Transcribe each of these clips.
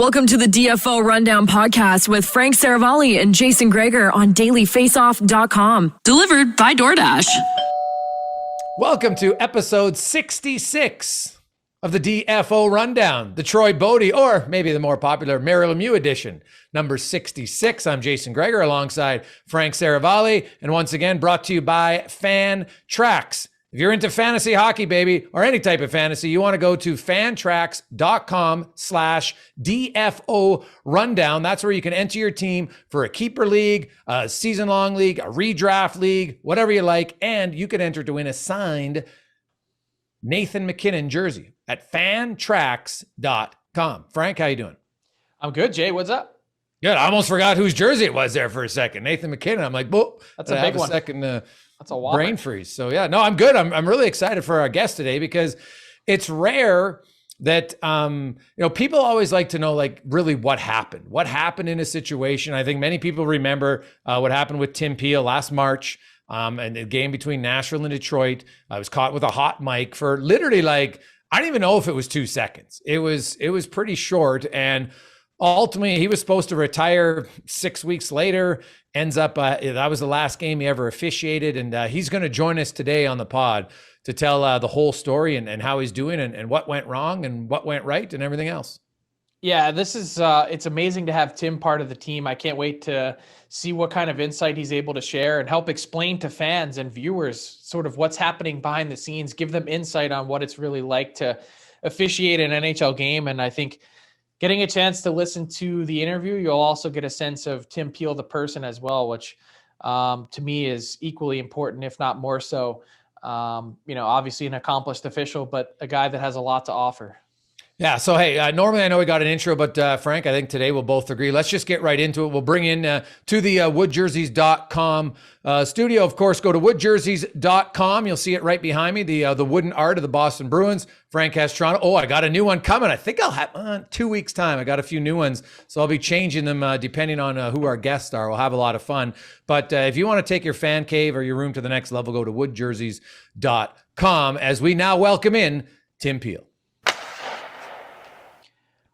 Welcome to the DFO Rundown podcast with Frank Saravalli and Jason Greger on dailyfaceoff.com. Delivered by DoorDash. Welcome to episode 66 of the DFO Rundown, the Troy Bodie, or maybe the more popular Mario Lemieux edition, number 66. I'm Jason Greger alongside Frank Saravalli, and once again brought to you by Fan Tracks. If you're into fantasy hockey, baby, or any type of fantasy, you want to go to fantrax.com/DFO rundown. That's where you can enter your team for a keeper league, a season-long league, a redraft league, whatever you like, and you can enter to win a signed Nathan MacKinnon jersey at fantrax.com. Frank, how you doing? I'm good, Jay. What's up? Good. I almost forgot whose jersey it was there for a second. Nathan MacKinnon. I'm like, whoa. That's a big one. That's a brain freeze. So yeah, no, I'm good. I'm really excited for our guest today because it's rare that, people always like to know, like, really what happened in a situation. I think many people remember what happened with Tim Peel last March. And the game between Nashville and Detroit. I was caught with a hot mic for literally, like, I don't even know if it was 2 seconds. It was pretty short. And ultimately, he was supposed to retire 6 weeks later. Ends up, that was the last game he ever officiated. And he's going to join us today on the pod to tell the whole story and how he's doing and what went wrong and what went right and everything else. Yeah, this is, it's amazing to have Tim part of the team. I can't wait to see what kind of insight he's able to share and help explain to fans and viewers sort of what's happening behind the scenes, give them insight on what it's really like to officiate an NHL game. And I think getting a chance to listen to the interview, you'll also get a sense of Tim Peel, the person, as well, which to me is equally important, if not more so. Obviously an accomplished official, but a guy that has a lot to offer. Yeah. So, hey, normally I know we got an intro, but Frank, I think today we'll both agree. Let's just get right into it. We'll bring in to the woodjerseys.com studio. Of course, go to woodjerseys.com. You'll see it right behind me, the wooden art of the Boston Bruins. Frank has Toronto. Oh, I got a new one coming. I think I'll have 2 weeks time. I got a few new ones, so I'll be changing them depending on who our guests are. We'll have a lot of fun. But if you want to take your fan cave or your room to the next level, go to woodjerseys.com as we now welcome in Tim Peel.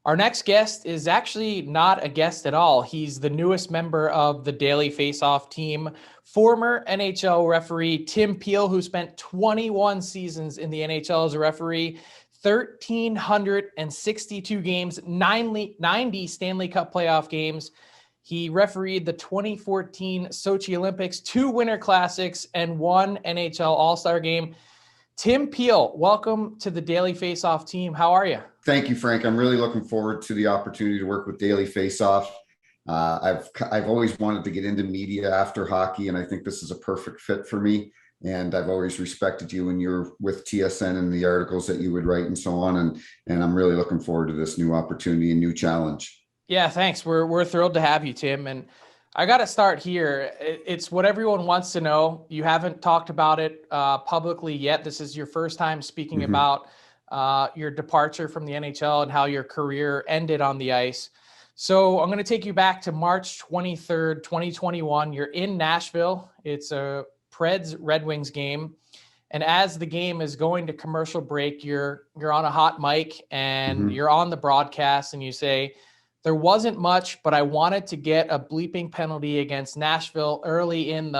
Our next guest is actually not a guest at all. He's the newest member of the Daily Faceoff team, former NHL referee Tim Peel, who spent 21 seasons in the NHL as a referee, 1,362 games, 90 Stanley Cup playoff games. He refereed the 2014 Sochi Olympics, 2 Winter Classics, and 1 NHL All-Star game. Tim Peel, welcome to the Daily Faceoff team. How are you? Thank you, Frank. I'm really looking forward to the opportunity to work with Daily Faceoff. I've always wanted to get into media after hockey, and I think this is a perfect fit for me. And I've always respected you when you're with TSN and the articles that you would write and so on. And I'm really looking forward to this new opportunity and new challenge. Yeah, thanks. We're thrilled to have you, Tim. And I got to start here. It's what everyone wants to know. You haven't talked about it publicly yet. This is your first time speaking about your departure from the NHL and how your career ended on the ice. So I'm going to take you back to March 23rd, 2021. You're in Nashville. It's a Preds Red Wings game. And as the game is going to commercial break, you're on a hot mic and you're on the broadcast and you say, "There wasn't much, but I wanted to get a bleeping penalty against Nashville early and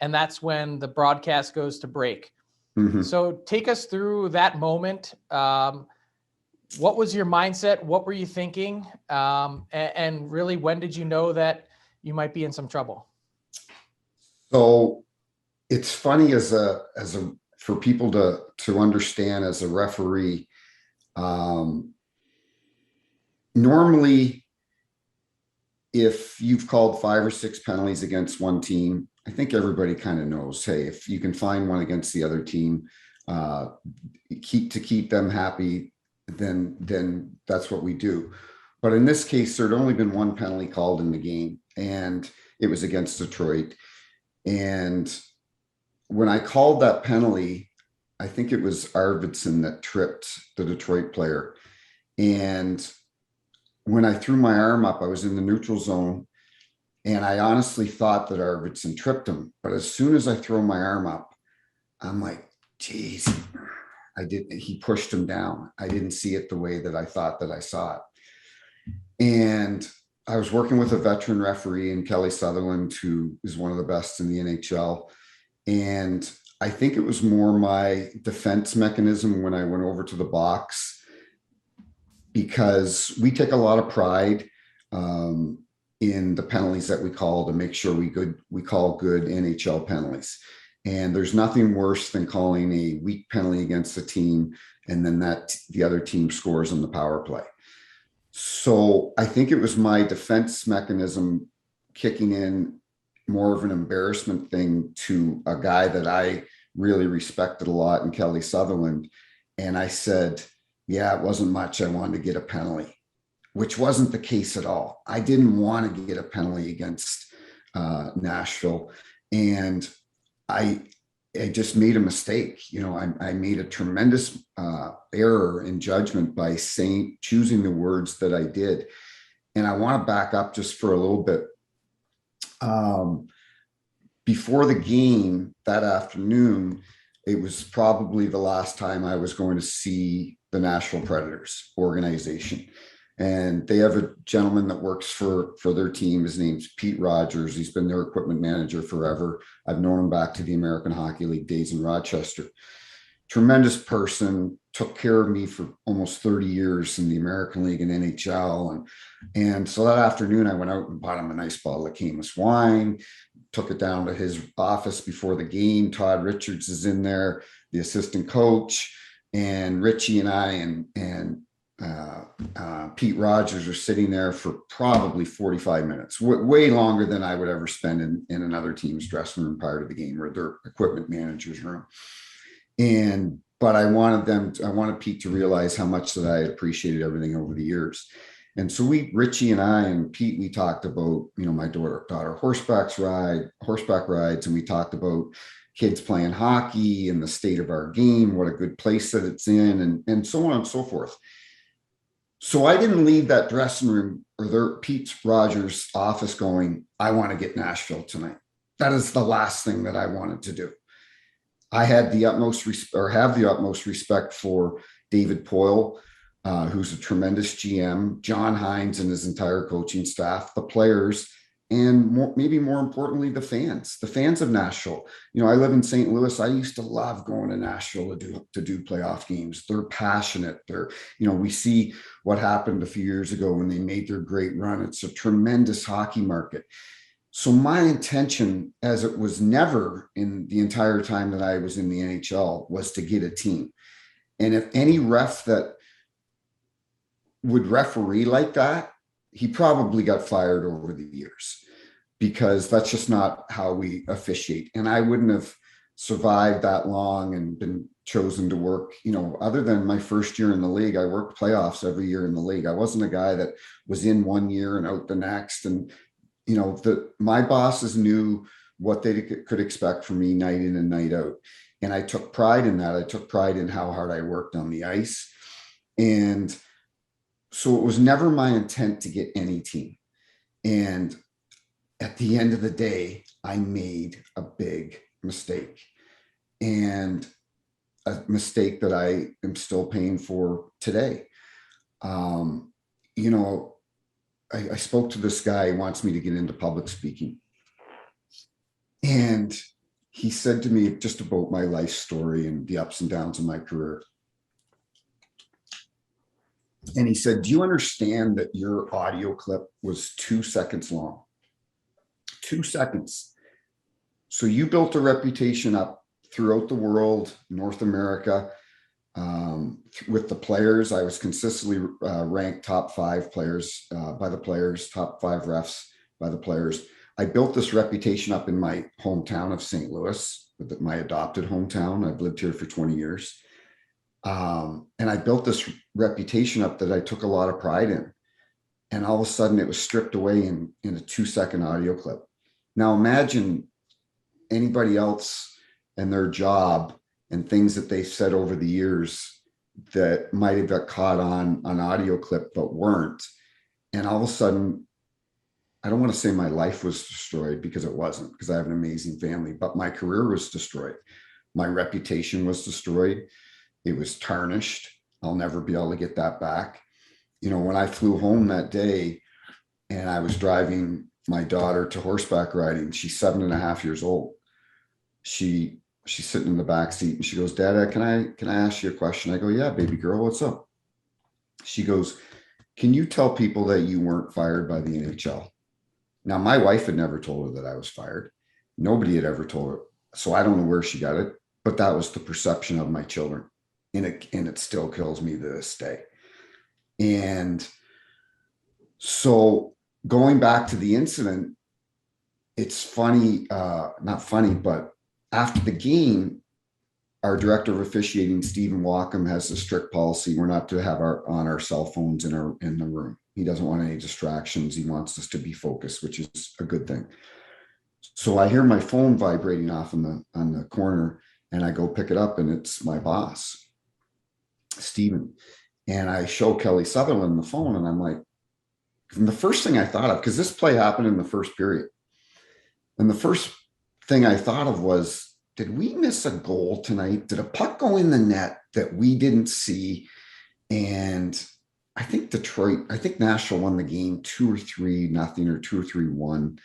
that's when the broadcast goes to break." So take us through that moment. What was your mindset? What were you thinking? And really, when did you know that you might be in some trouble? So it's funny for people to understand as a referee. Normally, if you've called 5 or 6 penalties against one team, I think everybody kind of knows, hey, if you can find one against the other team, keep them happy, then that's what we do. But in this case, there'd only been one penalty called in the game, and it was against Detroit. And when I called that penalty, I think it was Arvidsson that tripped the Detroit player. And when I threw my arm up, I was in the neutral zone, and I honestly thought that Arvidsson tripped him. But as soon as I throw my arm up, I'm like, geez, he pushed him down. I didn't see it the way that I thought that I saw it. And I was working with a veteran referee in Kelly Sutherland, who is one of the best in the NHL. And I think it was more my defense mechanism when I went over to the box, because we take a lot of pride in the penalties that we call to make sure we call good NHL penalties. And there's nothing worse than calling a weak penalty against a team and then the other team scores on the power play. So I think it was my defense mechanism kicking in, more of an embarrassment thing to a guy that I really respected a lot in Kelly Sutherland. And I said, yeah, it wasn't much. I wanted to get a penalty, which wasn't the case at all. I didn't want to get a penalty against Nashville. And I just made a mistake. I made a tremendous error in judgment by choosing the words that I did. And I want to back up just for a little bit. Before the game that afternoon, it was probably the last time I was going to see the Nashville Predators organization. And they have a gentleman that works for their team. His name's Pete Rogers. He's been their equipment manager forever. I've known him back to the American Hockey League days in Rochester. Tremendous person, took care of me for almost 30 years in the American League and NHL. And so that afternoon, I went out and bought him a nice bottle of Caymus wine, took it down to his office before the game. Todd Richards is in there, the assistant coach, and Richie and I and Pete Rogers are sitting there for probably 45 minutes, way longer than I would ever spend in another team's dressing room prior to the game or their equipment manager's room. But I wanted Pete to realize how much that I had appreciated everything over the years. And so Richie and I and Pete, we talked about, my daughter horseback rides, and we talked about kids playing hockey and the state of our game, what a good place that it's in, and so on and so forth. So I didn't leave that dressing room or Pete Rogers' office going, I want to get Nashville tonight. That is the last thing that I wanted to do. I had have the utmost respect for David Poyle, who's a tremendous GM, John Hines and his entire coaching staff, the players, and maybe more importantly, the fans of Nashville. I live in St. Louis. I used to love going to Nashville to do playoff games. They're passionate. We see what happened a few years ago when they made their great run. It's a tremendous hockey market. So my intention, as it was never in the entire time that I was in the NHL, was to get a team. And if any ref that would referee like that, he probably got fired over the years, because that's just not how we officiate. And I wouldn't have survived that long and been chosen to work, other than my first year in the league. I worked playoffs every year in the league. I wasn't a guy that was in one year and out the next. And my bosses knew what they could expect from me night in and night out. And I took pride in that. I took pride in how hard I worked on the ice. And so it was never my intent to get any team. And at the end of the day, I made a big mistake, and a mistake that I am still paying for today. I spoke to this guy who wants me to get into public speaking. And he said to me just about my life story and the ups and downs of my career. And he said, do you understand that your audio clip was 2 seconds long? 2 seconds. So you built a reputation up throughout the world, North America, with the players. I was consistently ranked top 5 players by the players, top 5 refs by the players. I built this reputation up in my hometown of St. Louis, my adopted hometown. I've lived here for 20 years. And I built this reputation up that I took a lot of pride in. And all of a sudden it was stripped away in a 2-second audio clip. Now imagine anybody else and their job and things that they've said over the years that might have got caught on an audio clip, but weren't. And all of a sudden, I don't want to say my life was destroyed, because it wasn't, because I have an amazing family, but my career was destroyed. My reputation was destroyed. It was tarnished. I'll never be able to get that back. when I flew home that day and I was driving my daughter to horseback riding, she's 7.5 years old. She's sitting in the back seat and she goes, "Dad, can I ask you a question?" I go, "Yeah, baby girl, what's up?" She goes, "Can you tell people that you weren't fired by the NHL?" Now, my wife had never told her that I was fired. Nobody had ever told her. So I don't know where she got it, but that was the perception of my children. And it still kills me to this day. And so going back to the incident, it's funny, not funny, but after the game, our director of officiating, Stephen Walkham, has a strict policy. We're not to have our cell phones in the room. He doesn't want any distractions. He wants us to be focused, which is a good thing. So I hear my phone vibrating off on the corner, and I go pick it up, and it's my boss, Stephen. And I show Kelly Sutherland the phone, and I'm like, and the first thing I thought of, because this play happened in the first period, and the first thing I thought of was, did we miss a goal tonight? Did a puck go in the net that we didn't see? And I think Nashville won the game 2-3-0 or 2-3-1.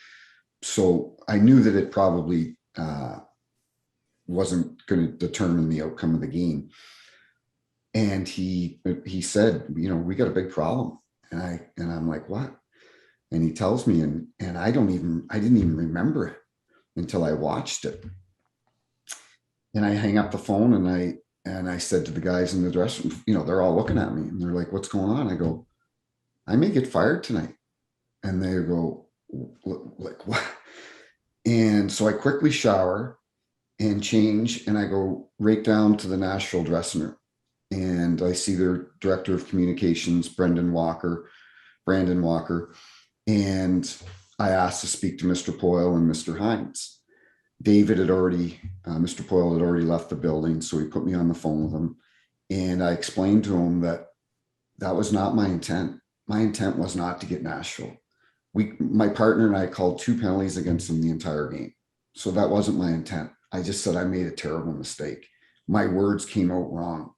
So I knew that it probably wasn't going to determine the outcome of the game. And he said, "We got a big problem." And I'm like, "What?" And he tells me, and I didn't even remember it until I watched it. And I hang up the phone, and I said to the guys in the dressing room, they're all looking at me and they're like, "What's going on?" I go, "I may get fired tonight." And they go, "Like what?" And so I quickly shower and change, and I go right down to the Nashville dressing room. And I see their director of communications, Brandon Walker. And I asked to speak to Mr. Poyle and Mr. Hines. Mr. Poyle had already left the building, so he put me on the phone with him. And I explained to him that was not my intent. My intent was not to get Nashville. My partner and I called 2 penalties against them the entire game. So that wasn't my intent. I just said I made a terrible mistake. My words came out wrong.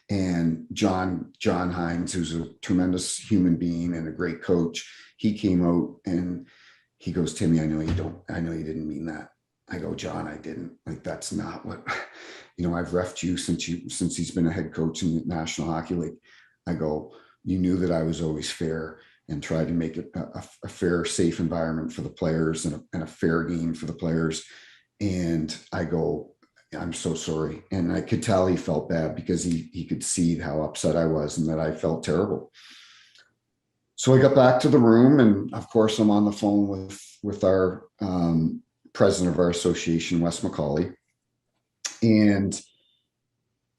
And John Hines, who's a tremendous human being and a great coach, he came out and he goes, "Timmy, I know you didn't mean that." I go, "John, I didn't. Like, that's not what, I've refed you since he's been a head coach in the National Hockey League." I go, "You knew that I was always fair and tried to make it a fair, safe environment for the players and a fair game for the players." And I go, "I'm so sorry." And I could tell he felt bad because he could see how upset I was and that I felt terrible. So I got back to the room, and of course I'm on the phone with our president of our association, Wes McCauley. And,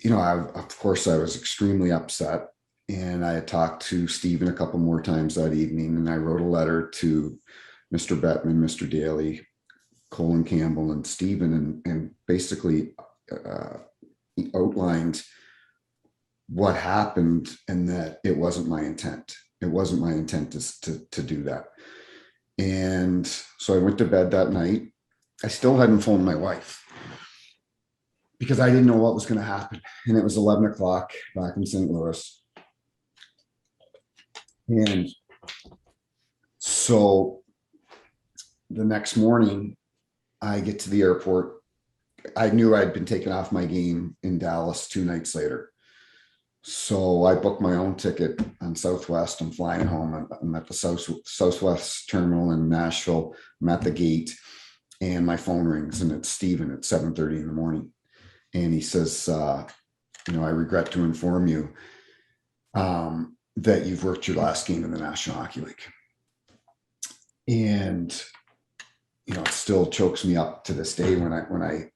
of course I was extremely upset. And I had talked to Stephen a couple more times that evening, and I wrote a letter to Mr. Bettman, Mr. Daly, Colin Campbell, and Stephen, and basically outlined what happened and that it wasn't my intent. It wasn't my intent to do that. And so I went to bed that night. I still hadn't phoned my wife because I didn't know what was going to happen. And it was 11 o'clock back in St. Louis. And so the next morning, I get to the airport. I knew I'd been taken off my game in Dallas 2 nights later. So I booked my own ticket on Southwest. I'm flying home. I'm at the Southwest terminal in Nashville. I'm at the gate, and my phone rings, and it's Stephen at 7:30 in the morning. And he says, "I regret to inform you that you've worked your last game in the National Hockey League." And, it still chokes me up to this day when I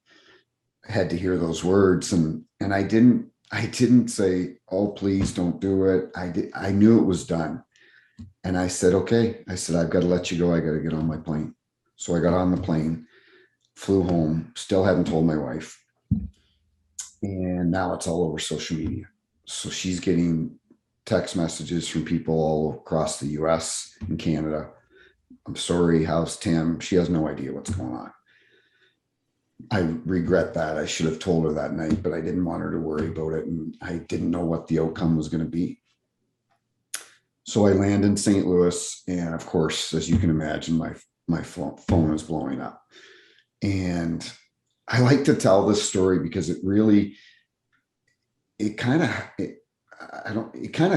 had to hear those words. And I didn't say, "Oh, please don't do it." I knew it was done. And I said, "Okay." I said, "I've got to let you go. I got to get on my plane." So I got on the plane, flew home, still hadn't told my wife. And now it's all over social media. So she's getting text messages from people all across the US and Canada. "I'm sorry, how's Tim?" She has no idea what's going on. I regret that. I should have told her that night, but I didn't want her to worry about it. And I didn't know what the outcome was going to be. So I land in St. Louis, and of course, as you can imagine, my phone is blowing up. And I like to tell this story because it kind of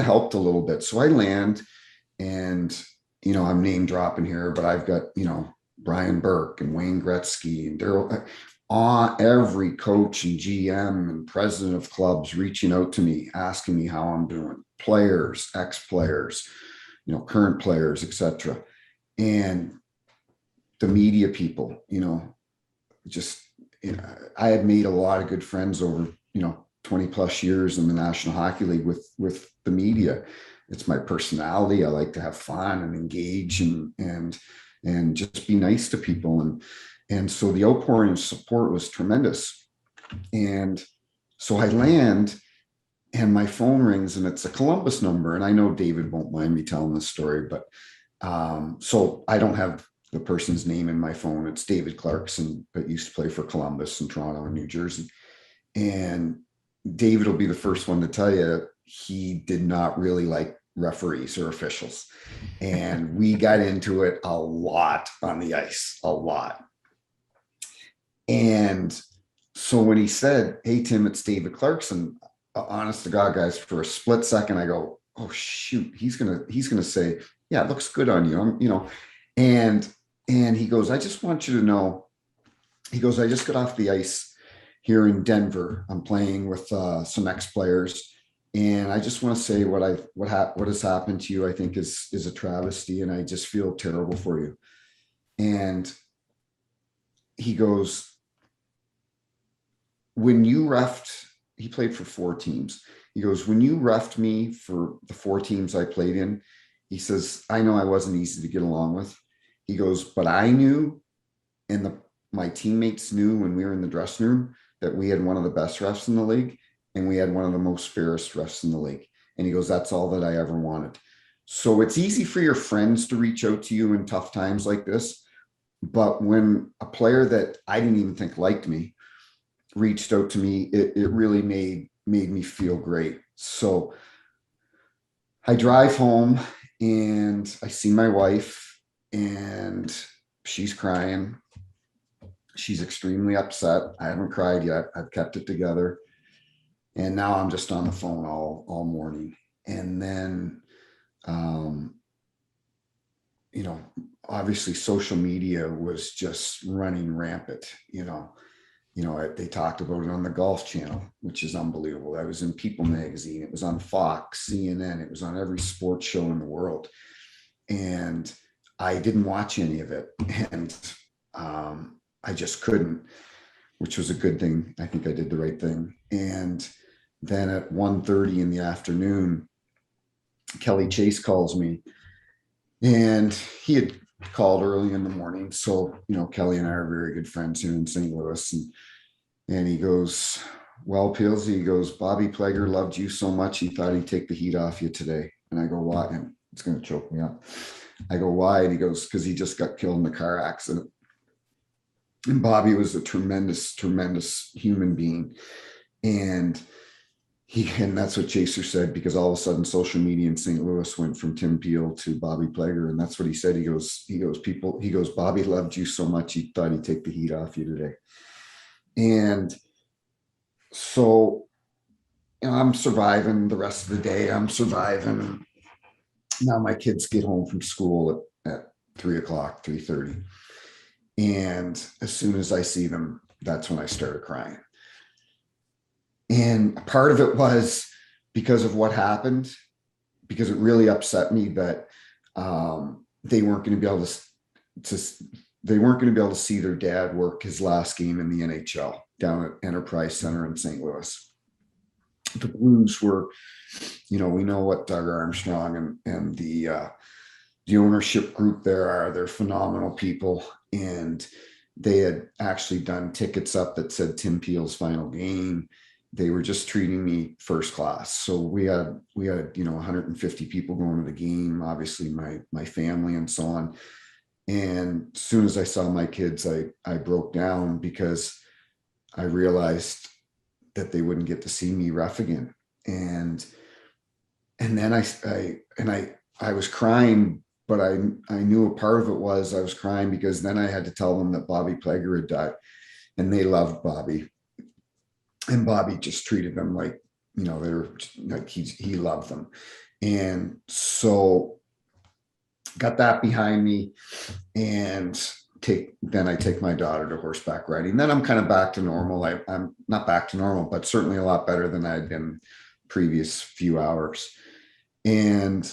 helped a little bit. So I land, and I'm name dropping here, but I've got Brian Burke and Wayne Gretzky and Daryl, every coach and GM and president of clubs reaching out to me, asking me how I'm doing, players, ex-players, current players, etc. And the media people, I had made a lot of good friends over, 20 plus years in the National Hockey League with the media. It's my personality. I like to have fun and engage and just be nice to people. And so the outpouring of support was tremendous. And so I land, and my phone rings, and it's a Columbus number. And I know David won't mind me telling this story, but so I don't have the person's name in my phone. It's David Clarkson, that used to play for Columbus in Toronto and New Jersey. And David will be the first one to tell you he did not really like referees or officials. And we got into it a lot on the ice, a lot. And so when he said, "Hey, Tim, it's David Clarkson," honest to God, guys, for a split second, I go, "Oh, shoot, he's gonna say, yeah, it looks good on you." And he goes, "I just want you to know," he goes, "I just got off the ice here in Denver. I'm playing with some ex-players, and I just want to say what has happened to you, I think is a travesty, and I just feel terrible for you." And he goes, "When you refed," he played for 4 teams. He goes, "When you refed me for the 4 teams I played in," he says, "I know I wasn't easy to get along with." He goes, "But I knew, and my teammates knew when we were in the dressing room, that we had one of the best refs in the league, and we had one of the most fairest refs in the league." And he goes, "That's all that I ever wanted." So it's easy for your friends to reach out to you in tough times like this. But when a player that I didn't even think liked me reached out to me, it really made me feel great. So I drive home, and I see my wife, and she's crying. She's extremely upset. I haven't cried yet. I've kept it together. And now I'm just on the phone all morning. And then, obviously social media was just running rampant. They talked about it on the Golf Channel, which is unbelievable. I was in People magazine. It was on Fox, CNN. It was on every sports show in the world. And I didn't watch any of it. And I just couldn't, which was a good thing. I think I did the right thing. And then at 1:30 in the afternoon, Kelly Chase calls me, and he had called early in the morning. So, Kelly and I are very good friends here in St. Louis. And he goes, "Well, Peelsy," he goes, "Bobby Plager loved you so much, he thought he'd take the heat off you today." And I go, "Why?" And it's going to choke me up. I go, "Why?" And he goes, "Because he just got killed in a car accident." And Bobby was a tremendous, tremendous human being. And that's what Chaser said, because all of a sudden social media in St. Louis went from Tim Peel to Bobby Plager. And that's what he said. He goes, "Bobby loved you so much, he thought he'd take the heat off you today." And so, I'm surviving the rest of the day. I'm surviving. Now my kids get home from school at 3:00, 3:30. And as soon as I see them, that's when I started crying. And part of it was because of what happened, because it really upset me that they weren't going to be able to see their dad work his last game in the NHL down at Enterprise Center in St. Louis. The Blues were, we know what Doug Armstrong and the ownership group there are. They're phenomenal people. And they had actually done tickets up that said Tim Peel's final game. They were just treating me first class. So we had 150 people going to the game, obviously my family and so on. And as soon as I saw my kids, I broke down, because I realized that they wouldn't get to see me ref again. And then I was crying, but I knew a part of it was I was crying because then I had to tell them that Bobby Plager had died, and they loved Bobby, and Bobby just treated them like, they were like, he loved them. And so got that behind me, and then I take my daughter to horseback riding. Then I'm kind of back to normal. I'm not back to normal, but certainly a lot better than I had been previous few hours. And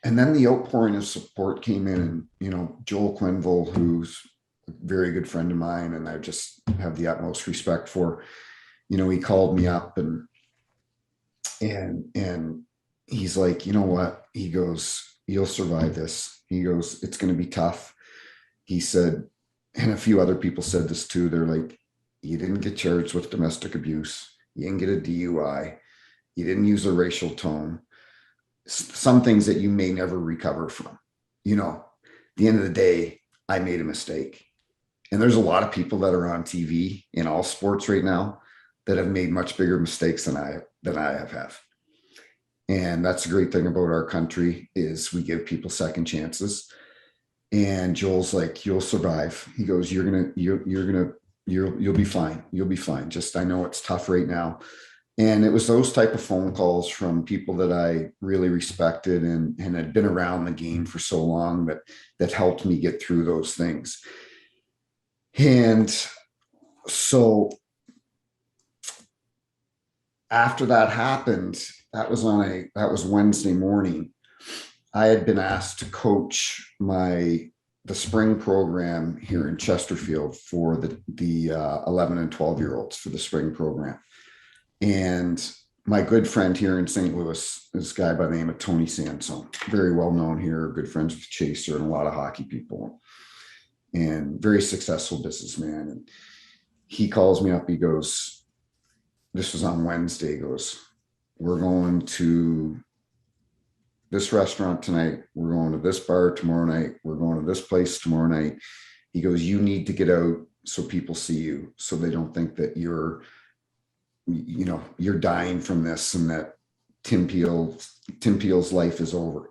then the outpouring of support came in, and, Joel Quenville, who's a very good friend of mine, and I just have the utmost respect for, he called me up and he's like, you know what? He goes, you'll survive this. He goes, it's going to be tough. He said, and a few other people said this too. They're like, you didn't get charged with domestic abuse. You didn't get a DUI. You didn't use a racial tone. Some things that you may never recover from. At the end of the day, I made a mistake. And there's a lot of people that are on TV in all sports right now that have made much bigger mistakes than I have. And that's the great thing about our country is we give people second chances. And Joel's like, you'll survive. He goes, you'll be fine. You'll be fine. Just, I know it's tough right now. And it was those type of phone calls from people that I really respected and had been around the game for so long that helped me get through those things. And so after that happened, that was Wednesday morning. I had been asked to coach the spring program here in Chesterfield for the 11 and 12-year-olds for the spring program. And my good friend here in St. Louis is a guy by the name of Tony Sansone, very well known here, good friends with Chaser and a lot of hockey people, and very successful businessman. And he calls me up. He goes, this was on Wednesday. He goes, we're going to this restaurant tonight. We're going to this bar tomorrow night. We're going to this place tomorrow night. He goes, you need to get out so people see you, so they don't think that you're dying from this and that Tim Peel's life is over.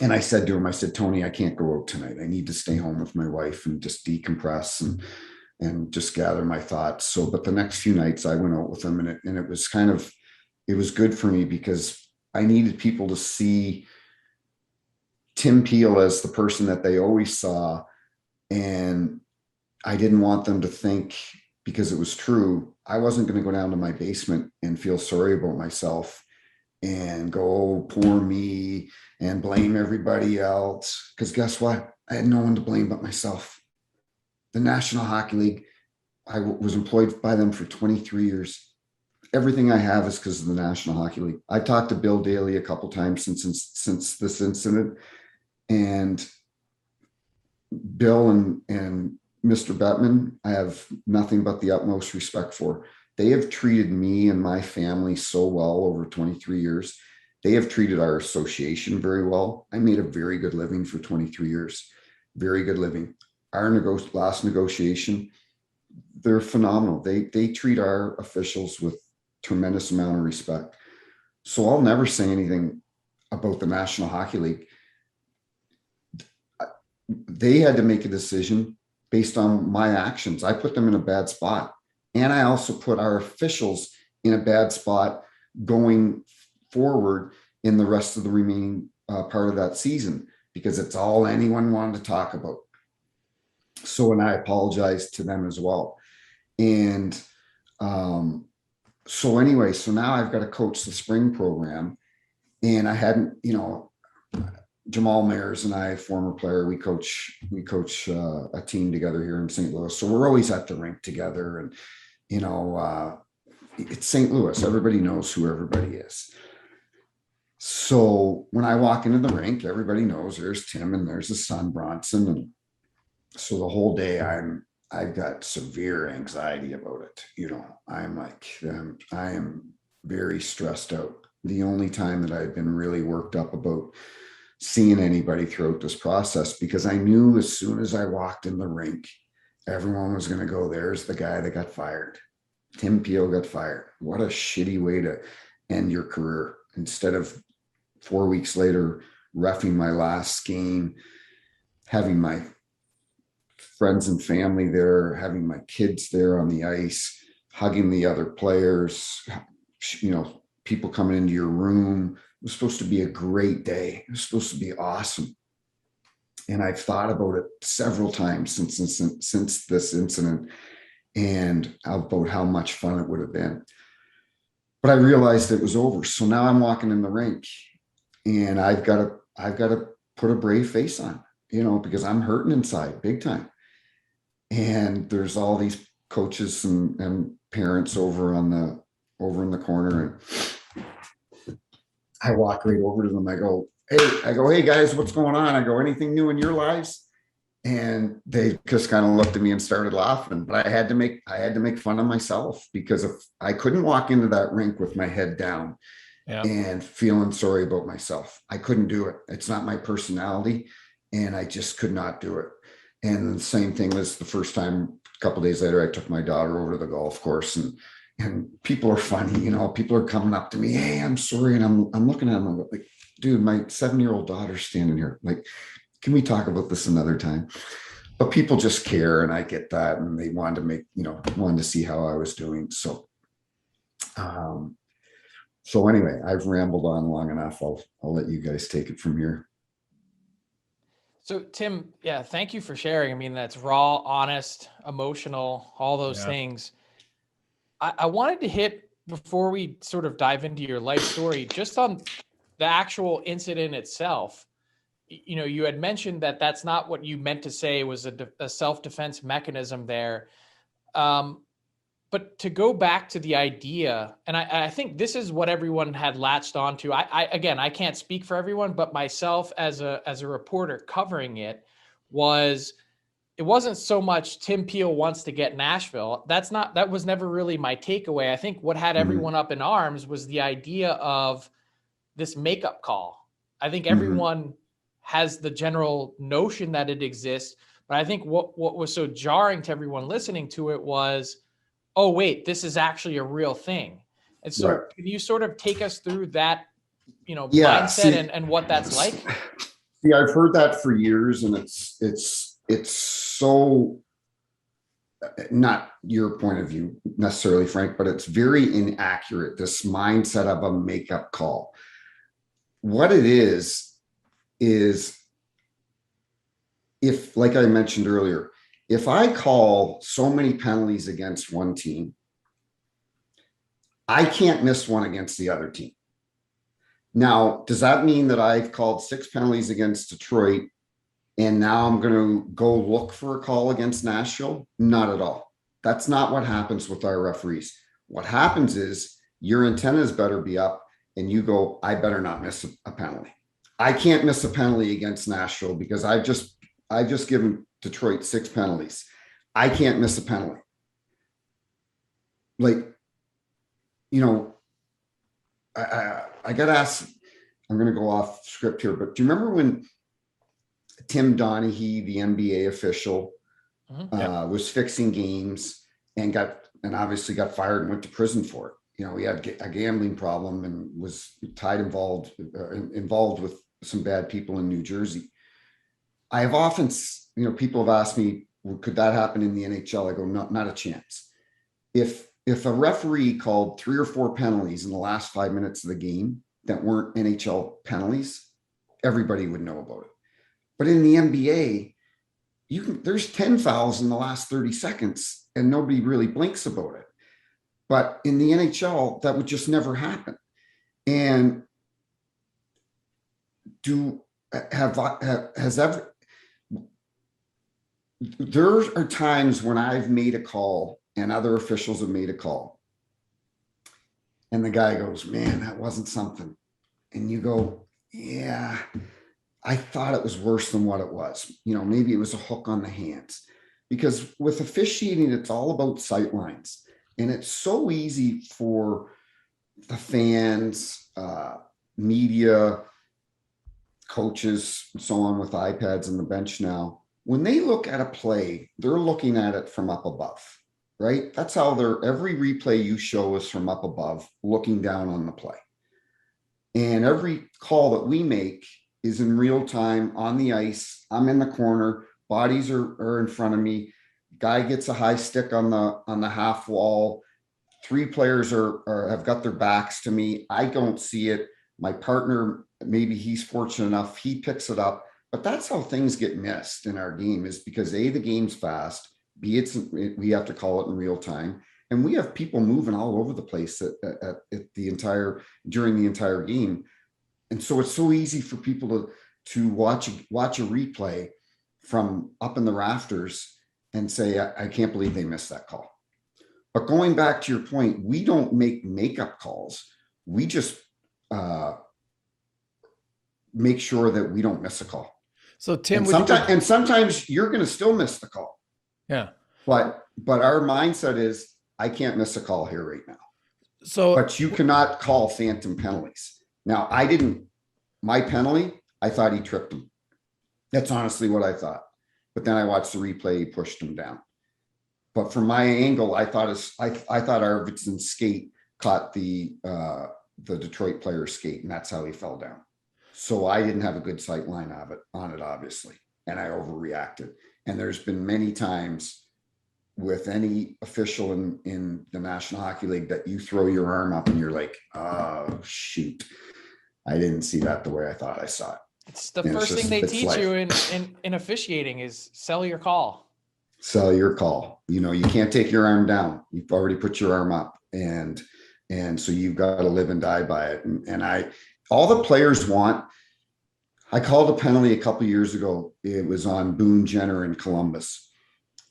And I said to him, I said, Tony, I can't go out tonight. I need to stay home with my wife and just decompress and just gather my thoughts. So, but the next few nights I went out with him, and it was it was good for me because I needed people to see Tim Peel as the person that they always saw. And I didn't want them to think, because it was true, I wasn't going to go down to my basement and feel sorry about myself and go, oh, poor me, and blame everybody else. Because guess what? I had no one to blame but myself. The National Hockey League, I was employed by them for 23 years. Everything I have is because of the National Hockey League. I talked to Bill Daly a couple times since this incident, and Bill and Mr. Bettman, I have nothing but the utmost respect for. They have treated me and my family so well over 23 years. They have treated our association very well. I made a very good living for 23 years. Very good living. Our last negotiation, they're phenomenal. They treat our officials with tremendous amount of respect. So I'll never say anything about the National Hockey League. They had to make a decision based on my actions. I put them in a bad spot. And I also put our officials in a bad spot going forward in the rest of the remaining part of that season, because it's all anyone wanted to talk about. So, and I apologized to them as well. And so anyway, so now I've got to coach the spring program, and I hadn't, Jamal Mayers and I, former player, we coach a team together here in St. Louis. So we're always at the rink together, and, it's St. Louis. Everybody knows who everybody is. So when I walk into the rink, everybody knows there's Tim and there's his son Bronson. And so the whole day I've got severe anxiety about it. I'm like, I am very stressed out. The only time that I've been really worked up about seeing anybody throughout this process, because I knew as soon as I walked in the rink, everyone was going to go, there's the guy that got fired. Tim Peel got fired. What a shitty way to end your career, instead of 4 weeks later, reffing my last game, having my friends and family there, having my kids there on the ice, hugging the other players, people coming into your room. It was supposed to be a great day. It was supposed to be awesome. And I've thought about it several times since this incident and about how much fun it would have been. But I realized it was over. So now I'm walking in the rink and I've got to put a brave face on, because I'm hurting inside big time. And there's all these coaches and parents over in the corner. And I walk right over to them. I go, hey guys, what's going on? I go, anything new in your lives? And they just kind of looked at me and started laughing. But I had to make fun of myself, because if I couldn't walk into that rink with my head down and feeling sorry about myself, I couldn't do it. It's not my personality, and I just could not do it. And the same thing was the first time, a couple of days later, I took my daughter over to the golf course, and people are funny, people are coming up to me, hey, I'm sorry. And I'm looking at them, I'm like, dude, my 7-year-old daughter's standing here. Like, can we talk about this another time? But people just care, and I get that. And they wanted to see how I was doing. So anyway, I've rambled on long enough. I'll let you guys take it from here. So Tim, thank you for sharing. I mean, that's raw, honest, emotional, all those things. I wanted to hit, before we sort of dive into your life story, just on the actual incident itself. You had mentioned that that's not what you meant to say was a self-defense mechanism there. But to go back to the idea, and I think this is what everyone had latched onto. I can't speak for everyone, but myself as a reporter covering it, it wasn't so much Tim Peel wants to get Nashville. That was never really my takeaway. I think what had everyone up in arms was the idea of this makeup call. I think everyone has the general notion that it exists, but I think what was so jarring to everyone listening to it was, oh wait, this is actually a real thing. And so can you sort of take us through that, mindset and what that's like? See, I've heard that for years, and it's so not your point of view necessarily, Frank, but it's very inaccurate. This mindset of a makeup call. What it is if, like I mentioned earlier, if I call so many penalties against one team, I can't miss one against the other team. Now, does that mean that I've called 6 penalties against Detroit and now I'm going to go look for a call against Nashville? Not at all. That's not what happens with our referees. What happens is your antennas better be up and you go, I better not miss a penalty. I can't miss a penalty against Nashville because I've just given Detroit 6 penalties. I can't miss a penalty. Like, I got asked, I'm going to go off script here, but do you remember when Tim Donaghy, the NBA official, was fixing games and obviously got fired and went to prison for it? He had a gambling problem and was involved with some bad people in New Jersey. I have often, people have asked me, could that happen in the NHL? I go, no, not a chance. If a referee called 3 or 4 penalties in the last 5 minutes of the game that weren't NHL penalties, everybody would know about it. But in the NBA, there's 10 fouls in the last 30 seconds and nobody really blinks about it. But in the NHL, that would just never happen. And there are times when I've made a call and other officials have made a call and the guy goes, man, that wasn't something. And you go, yeah, I thought it was worse than what it was. Maybe it was a hook on the hands, because with officiating, it's all about sight lines. And it's so easy for the fans, media, coaches, and so on with iPads on the bench now. When they look at a play, they're looking at it from up above, right? That's how every replay you show is from up above, looking down on the play. And every call that we make is in real time on the ice. I'm in the corner, bodies are in front of me. Guy gets a high stick on the half wall. 3 players have got their backs to me. I don't see it. My partner, maybe he's fortunate enough, he picks it up. But that's how things get missed in our game, is because A, the game's fast, B, we have to call it in real time. And we have people moving all over the place during the entire game. And so it's so easy for people to watch a replay from up in the rafters and say, I can't believe they missed that call. But going back to your point, we don't make makeup calls. We just make sure that we don't miss a call. So Tim, and sometimes you're going to still miss the call. Yeah. But our mindset is, I can't miss a call here right now. So, but you cannot call phantom penalties. Now, my penalty, I thought he tripped him. That's honestly what I thought. But then I watched the replay, he pushed him down. But from my angle, I thought Arvidsson's skate caught the Detroit player's skate, and that's how he fell down. So I didn't have a good sight line on it, obviously, and I overreacted. And there's been many times with any official in the National Hockey League that you throw your arm up and you're like, oh, shoot. I didn't see that the way I thought I saw it. It's the first thing they teach you in officiating is sell your call. Sell your call. You can't take your arm down. You've already put your arm up, and so you've got to live and die by it. And all the players want. I called a penalty a couple of years ago. It was on Boone Jenner in Columbus,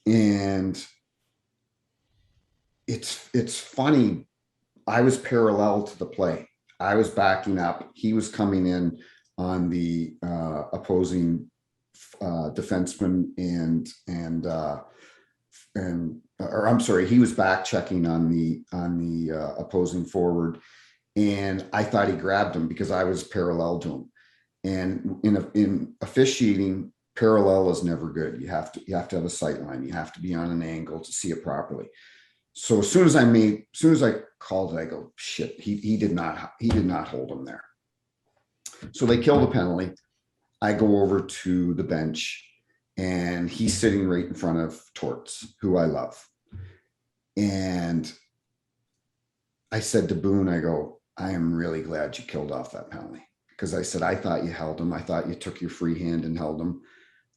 and it's funny. I was parallel to the play. I was backing up. He was coming in on the opposing defenseman, he was back checking on the opposing forward, and I thought he grabbed him because I was parallel to him. And in officiating, parallel is never good. You have to have a sight line. You have to be on an angle to see it properly. So as soon as I called it, I go, shit, he did not hold him there. So they kill the penalty. I go over to the bench, and he's sitting right in front of Torts, who I love. And I said to Boone, I go, I am really glad you killed off that penalty. Because I said, I thought you held him. I thought you took your free hand and held him.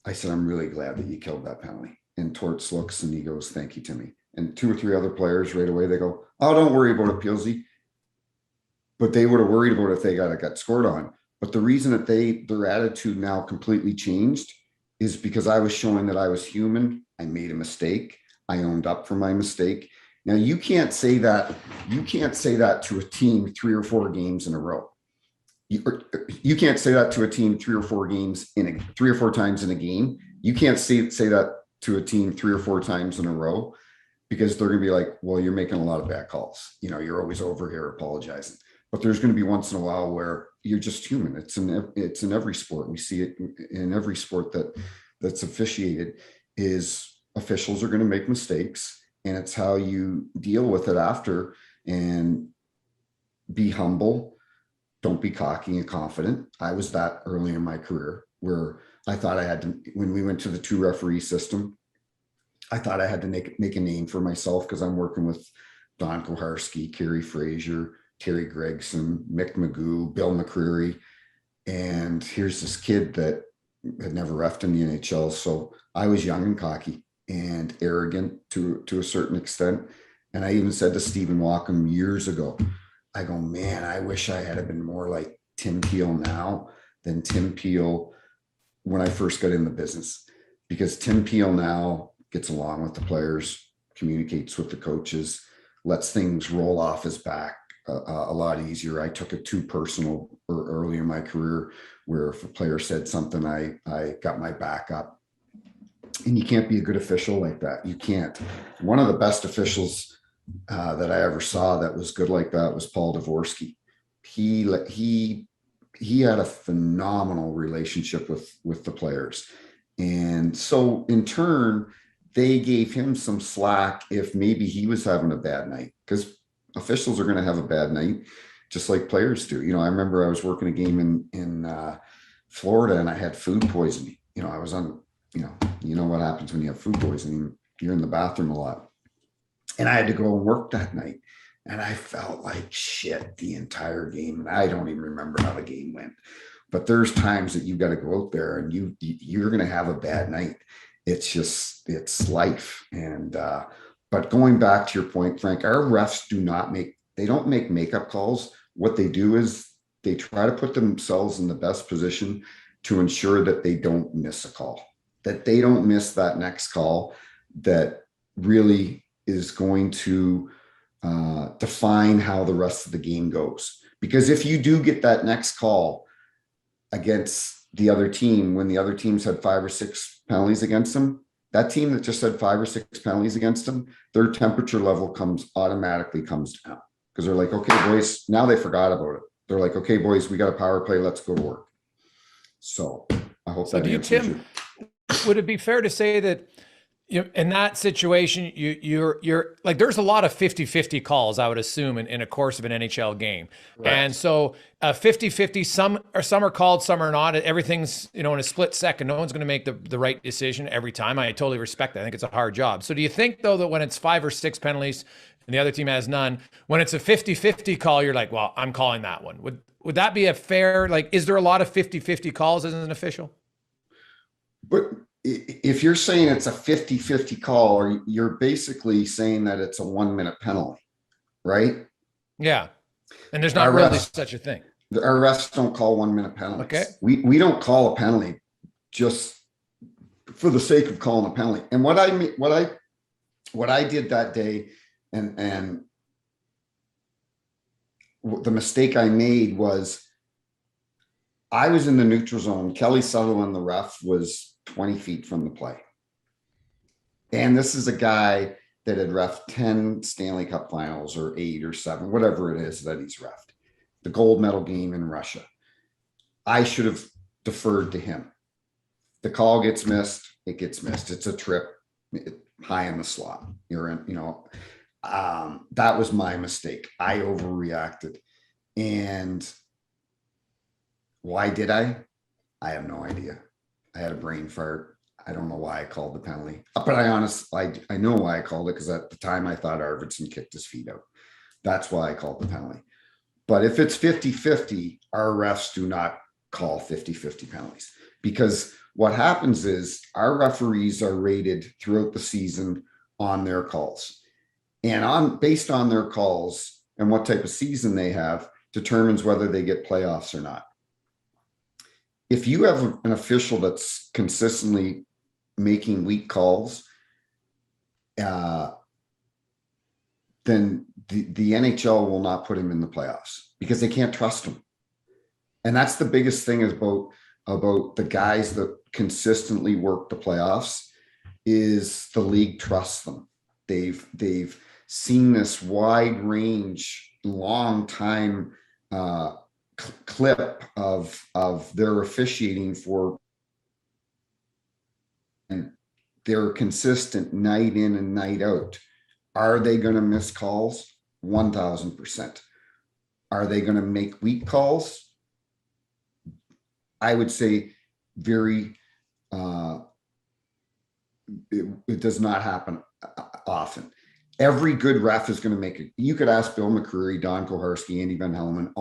I said, I'm really glad that you killed that penalty. And Torts looks and he goes, thank you, Timmy. And 2 or 3 other players right away, they go, oh, don't worry about it, Peelsy. But they would have worried about it if they got scored on. But the reason that their attitude now completely changed is because I was showing that I was human. I made a mistake. I owned up for my mistake. Now you can't say that to a team 3 or 4 games in a row. You can't say that to a team 3 or 4 games 3 or 4 times in a game. You can't say that to a team 3 or 4 times in a row, because they're going to be like, well, you're making a lot of bad calls. You're always over here apologizing. But there's going to be once in a while where you're just human. It's in every sport. We see it in every sport that's officiated. Is officials are going to make mistakes, and it's how you deal with it after. And be humble. Don't be cocky and confident. I was that early in my career, where I thought I had to, when we went to the 2 referee system, I thought I had to make a name for myself, because I'm working with Don Koharski, Kerry Fraser, Terry Gregson, Mick Magoo, Bill McCreary. And here's this kid that had never reffed in the NHL. So I was young and cocky and arrogant to a certain extent. And I even said to Stephen Walkham years ago, I go, man, I wish I had been more like Tim Peel now than Tim Peel when I first got in the business. Because Tim Peel now gets along with the players, communicates with the coaches, lets things roll off his back a lot easier. I took it too personal early in my career, where if a player said something, I got my back up. And you can't be a good official like that. You can't. One of the best officials that I ever saw that was good like that was Paul Dvorsky. He had a phenomenal relationship with the players. And so in turn, they gave him some slack if maybe he was having a bad night, because officials are going to have a bad night, just like players do. I remember I was working a game in Florida, and I had food poisoning. I was on, what happens when you have food poisoning, you're in the bathroom a lot. And I had to go and work that night. And I felt like shit the entire game. And I don't even remember how the game went. But there's times that you got to go out there and you're going to have a bad night. It's life. And, but going back to your point, Frank, our refs they don't make makeup calls. What they do is they try to put themselves in the best position to ensure that they don't miss a call, that they don't miss that next call that really is going to define how the rest of the game goes. Because if you do get that next call against the other team, when the other teams had 5 or 6 penalties against them, that team that just had 5 or 6 penalties against them, their temperature level automatically comes down, because they're like, okay, boys, now they forgot about it. They're like, okay, boys, we got a power play. Let's go to work. So I hope that answers Tim, would it be fair to say that in that situation, you're like, there's a lot of 50-50 calls, I would assume, in a course of an NHL game. Right. And so 50-50, some are called, some are not. Everything's, in a split second. No one's going to make the right decision every time. I totally respect that. I think it's a hard job. So do you think, though, that when it's 5 or 6 penalties and the other team has none, when it's a 50-50 call, you're like, well, I'm calling that one? Would that be a fair, is there a lot of 50-50 calls as an official? But if you're saying it's a 50-50 call, or you're basically saying that it's a 1-minute penalty, right? Yeah. And there's not really such a thing. Our refs don't call 1-minute penalties. Okay. We don't call a penalty just for the sake of calling a penalty. And what I did that day, and the mistake I made was, I was in the neutral zone. Kelly Sutherland, the ref, was 20 feet from the play. And this is a guy that had reffed 10 Stanley Cup finals, or 8 or 7, whatever it is that he's reffed. The gold medal game in Russia. I should have deferred to him. The call gets missed. It gets missed. It's a trip high in the slot. You're in, that was my mistake. I overreacted. And why did I? I have no idea. I had a brain fart. I don't know why I called the penalty, but I know why I called it, because at the time I thought Arvidsson kicked his feet out. That's why I called the penalty. But if it's 50-50, our refs do not call 50-50 penalties, because what happens is our referees are rated throughout the season on their calls, and based on their calls and what type of season they have determines whether they get playoffs or not. If you have an official that's consistently making weak calls, then the NHL will not put him in the playoffs, because they can't trust him. And that's the biggest thing about the guys that consistently work the playoffs, is the league trusts them. They've seen this wide range, long time clip of their officiating for, and they're consistent night in and night out. Are they going to miss calls? 1,000%. Are they going to make weak calls? I would say very, it does not happen often. Every good ref is going to make it. You could ask Bill McCreary, Don Koharski, Andy Van Hellemond,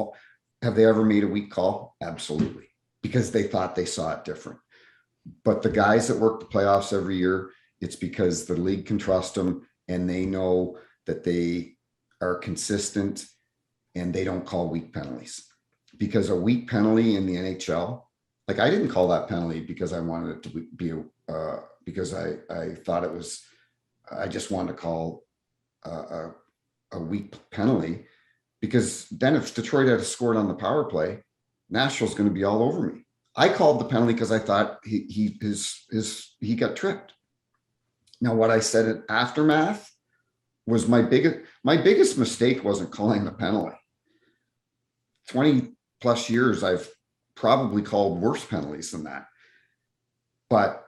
have they ever made a weak call? Absolutely. Because they thought they saw it different. But the guys that work the playoffs every year, it's because the league can trust them, and they know that they are consistent, and they don't call weak penalties. Because a weak penalty in the NHL, like, I didn't call that penalty because I wanted it to be because I thought it was, I just wanted to call a weak penalty, because then if Detroit had scored on the power play, Nashville's going to be all over me. I called the penalty because I thought he got tripped. Now, what I said in aftermath was my biggest mistake wasn't calling the penalty. 20 plus years, I've probably called worse penalties than that. But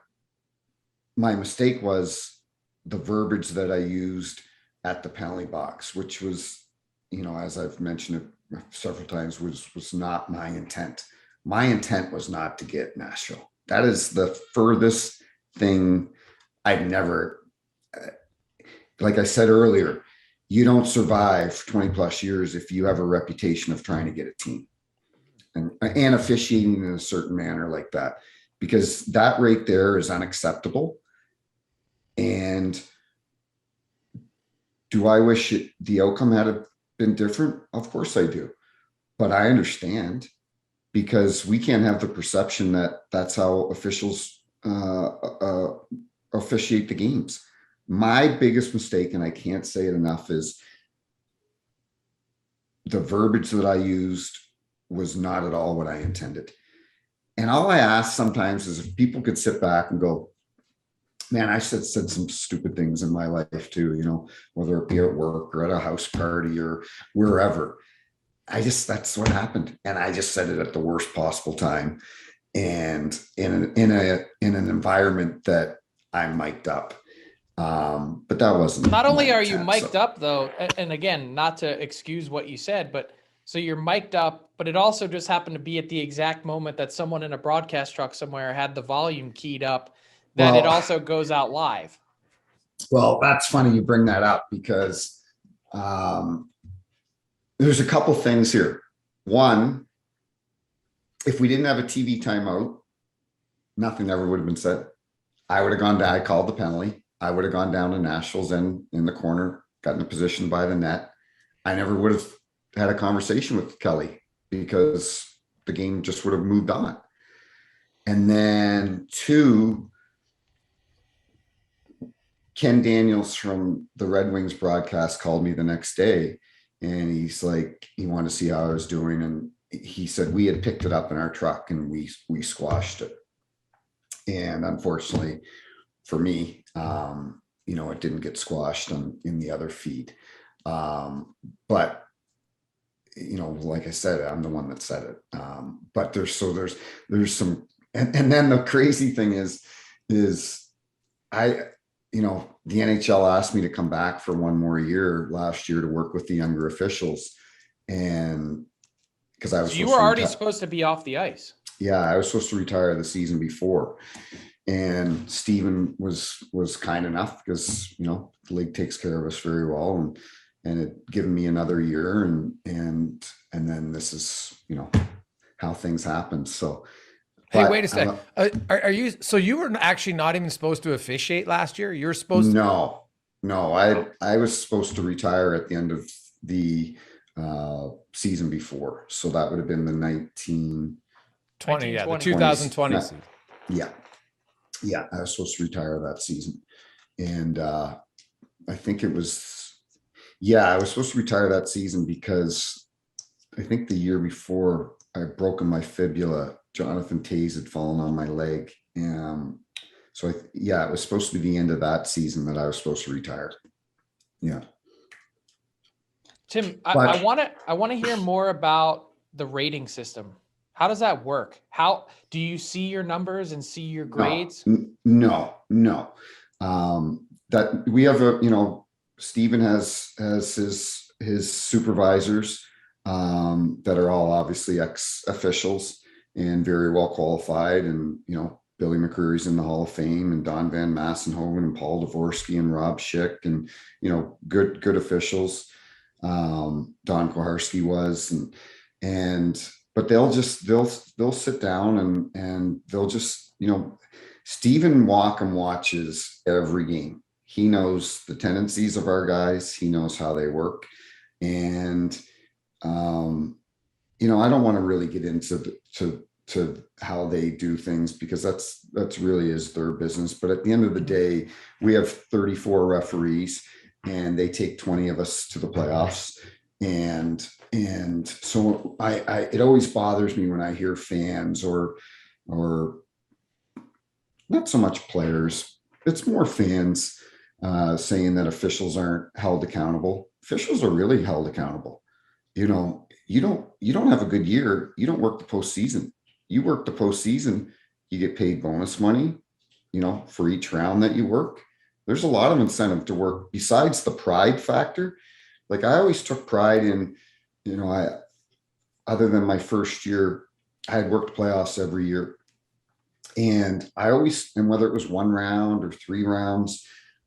my mistake was the verbiage that I used at the penalty box, which was as I've mentioned it several times, was not my intent. My intent was not to get Nashville. That is the furthest thing I'd never, like I said earlier, you don't survive 20 plus years if you have a reputation of trying to get a team and officiating in a certain manner like that, because that right there is unacceptable. And do I wish the outcome had been different? Of course I do, but I understand, because we can't have the perception that that's how officials officiate the games. My biggest mistake, and I can't say it enough, is the verbiage that I used was not at all what I intended. And all I ask sometimes is if people could sit back and go, man, I said some stupid things in my life too, whether it be at work or at a house party or wherever. That's what happened. And I just said it at the worst possible time. And in an environment that I'm mic'd up. But that wasn't. Not only are you mic'd up though, and again, not to excuse what you said, but so you're mic'd up, but it also just happened to be at the exact moment that someone in a broadcast truck somewhere had the volume keyed up, that it also goes out live. Well, that's funny you bring that up, because there's a couple things here. One, if we didn't have a TV timeout, nothing ever would have been said. I would have gone down. I called the penalty. I would have gone down to Nashville's end in the corner, gotten a position by the net. I never would have had a conversation with Kelly, because the game just would have moved on. And then two, Ken Daniels from the Red Wings broadcast called me the next day, and he's like, he wanted to see how I was doing. And he said, we had picked it up in our truck and we squashed it. And unfortunately for me, it didn't get squashed in the other feed. But like I said, I'm the one that said it. But there's some, and then the crazy thing is the NHL asked me to come back for one more year last year to work with the younger officials. And because I was, so you were already supposed to be off the ice. Yeah, I was supposed to retire the season before. And Steven was kind enough, because, the league takes care of us very well, and it given me another year, and then this is, how things happen. So, hey, wait a second. Are you, so you were actually not even supposed to officiate last year? You were supposed to? No, I was supposed to retire at the end of the season before. So that would have been the 1920, yeah, the 2020 season. Yeah, I was supposed to retire that season. And I think it was, I was supposed to retire that season because I think the year before I had broken my fibula. Jonathan Taze had fallen on my leg. So it was supposed to be the end of that season that I was supposed to retire. Yeah. Tim, I want to hear more about the rating system. How does that work? How do you see your numbers and see your grades? No. That we have Steven has his supervisors that are all obviously ex-officials and very well qualified. And, Billy McCreary's in the Hall of Fame, and Don Van Massenhoven and Paul Dvorsky and Rob Schick, and, good officials. Don Koharski was, but they'll sit down and they'll just, Stephen Walkham watches every game. He knows the tendencies of our guys. He knows how they work. And, I don't want to really get into how they do things, because that's really is their business. But at the end of the day, we have 34 referees, and they take 20 of us to the playoffs. And so it always bothers me when I hear fans or not so much players, it's more fans saying that officials aren't held accountable. Officials are really held accountable. You don't have a good year, you don't work the postseason. You work the postseason, you get paid bonus money, for each round that you work. There's a lot of incentive to work besides the pride factor. Like I always took pride in, other than my first year, I had worked playoffs every year. And whether it was 1 round or 3 rounds,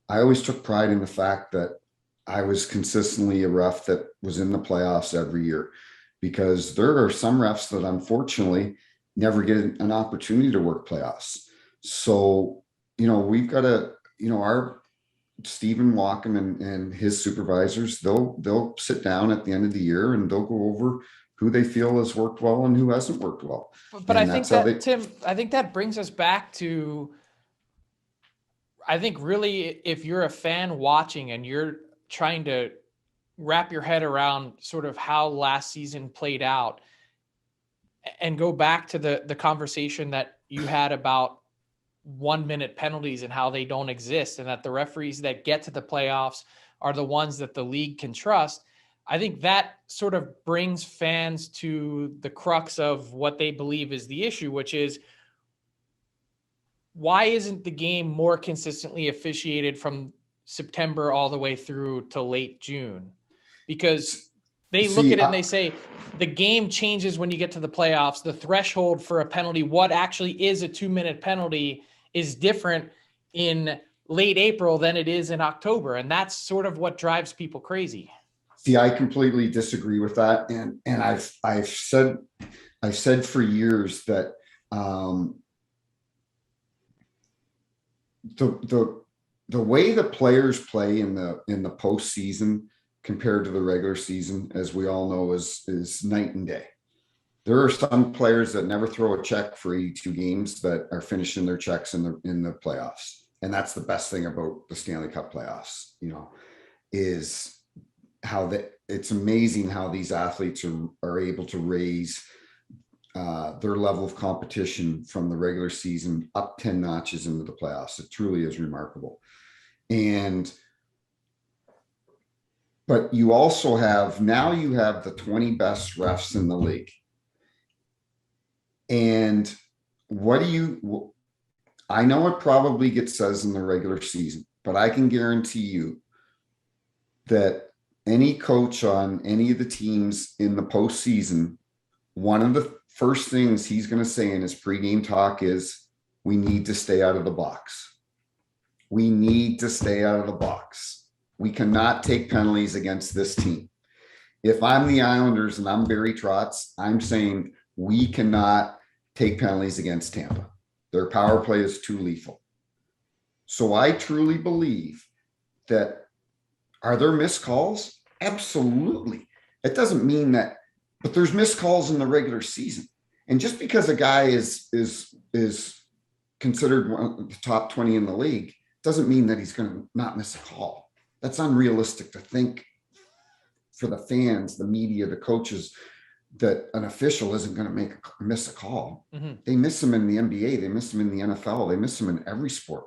I always took pride in the fact that I was consistently a ref that was in the playoffs every year, because there are some refs that unfortunately never get an opportunity to work playoffs. So, we've got our Stephen Walkham and his supervisors, they'll sit down at the end of the year and they'll go over who they feel has worked well and who hasn't worked well. But I think that, Tim, I think that brings us back to, I think really, if you're a fan watching and you're trying to wrap your head around sort of how last season played out, and go back to the conversation that you had about 1-minute penalties and how they don't exist, and that the referees that get to the playoffs are the ones that the league can trust. I think that sort of brings fans to the crux of what they believe is the issue, which is, why isn't the game more consistently officiated from September all the way through to late June? Because they look at it and they say the game changes when you get to the playoffs. The threshold for a penalty, what actually is a 2-minute penalty, is different in late April than it is in October. And that's sort of what drives people crazy. See, I completely disagree with that. And I've said for years that the way the players play in the postseason compared to the regular season, as we all know, is night and day. There are some players that never throw a check for 82 games that are finishing their checks in the playoffs. And that's the best thing about the Stanley Cup playoffs, is how it's amazing how these athletes are able to raise their level of competition from the regular season up 10 notches into the playoffs. It truly is remarkable. But you also have the 20 best refs in the league. And I know it probably gets says in the regular season, but I can guarantee you that any coach on any of the teams in the postseason, one of the first things he's going to say in his pregame talk is, we need to stay out of the box. We need to stay out of the box. We cannot take penalties against this team. If I'm the Islanders and I'm Barry Trotz, I'm saying we cannot take penalties against Tampa. Their power play is too lethal. So I truly believe that, are there missed calls? Absolutely. It doesn't mean that, but there's missed calls in the regular season. And just because a guy is considered one of the top 20 in the league doesn't mean that he's going to not miss a call. That's unrealistic to think for the fans, the media, the coaches, that an official isn't going to miss a call. Mm-hmm. They miss them in the NBA. They miss them in the NFL. They miss them in every sport.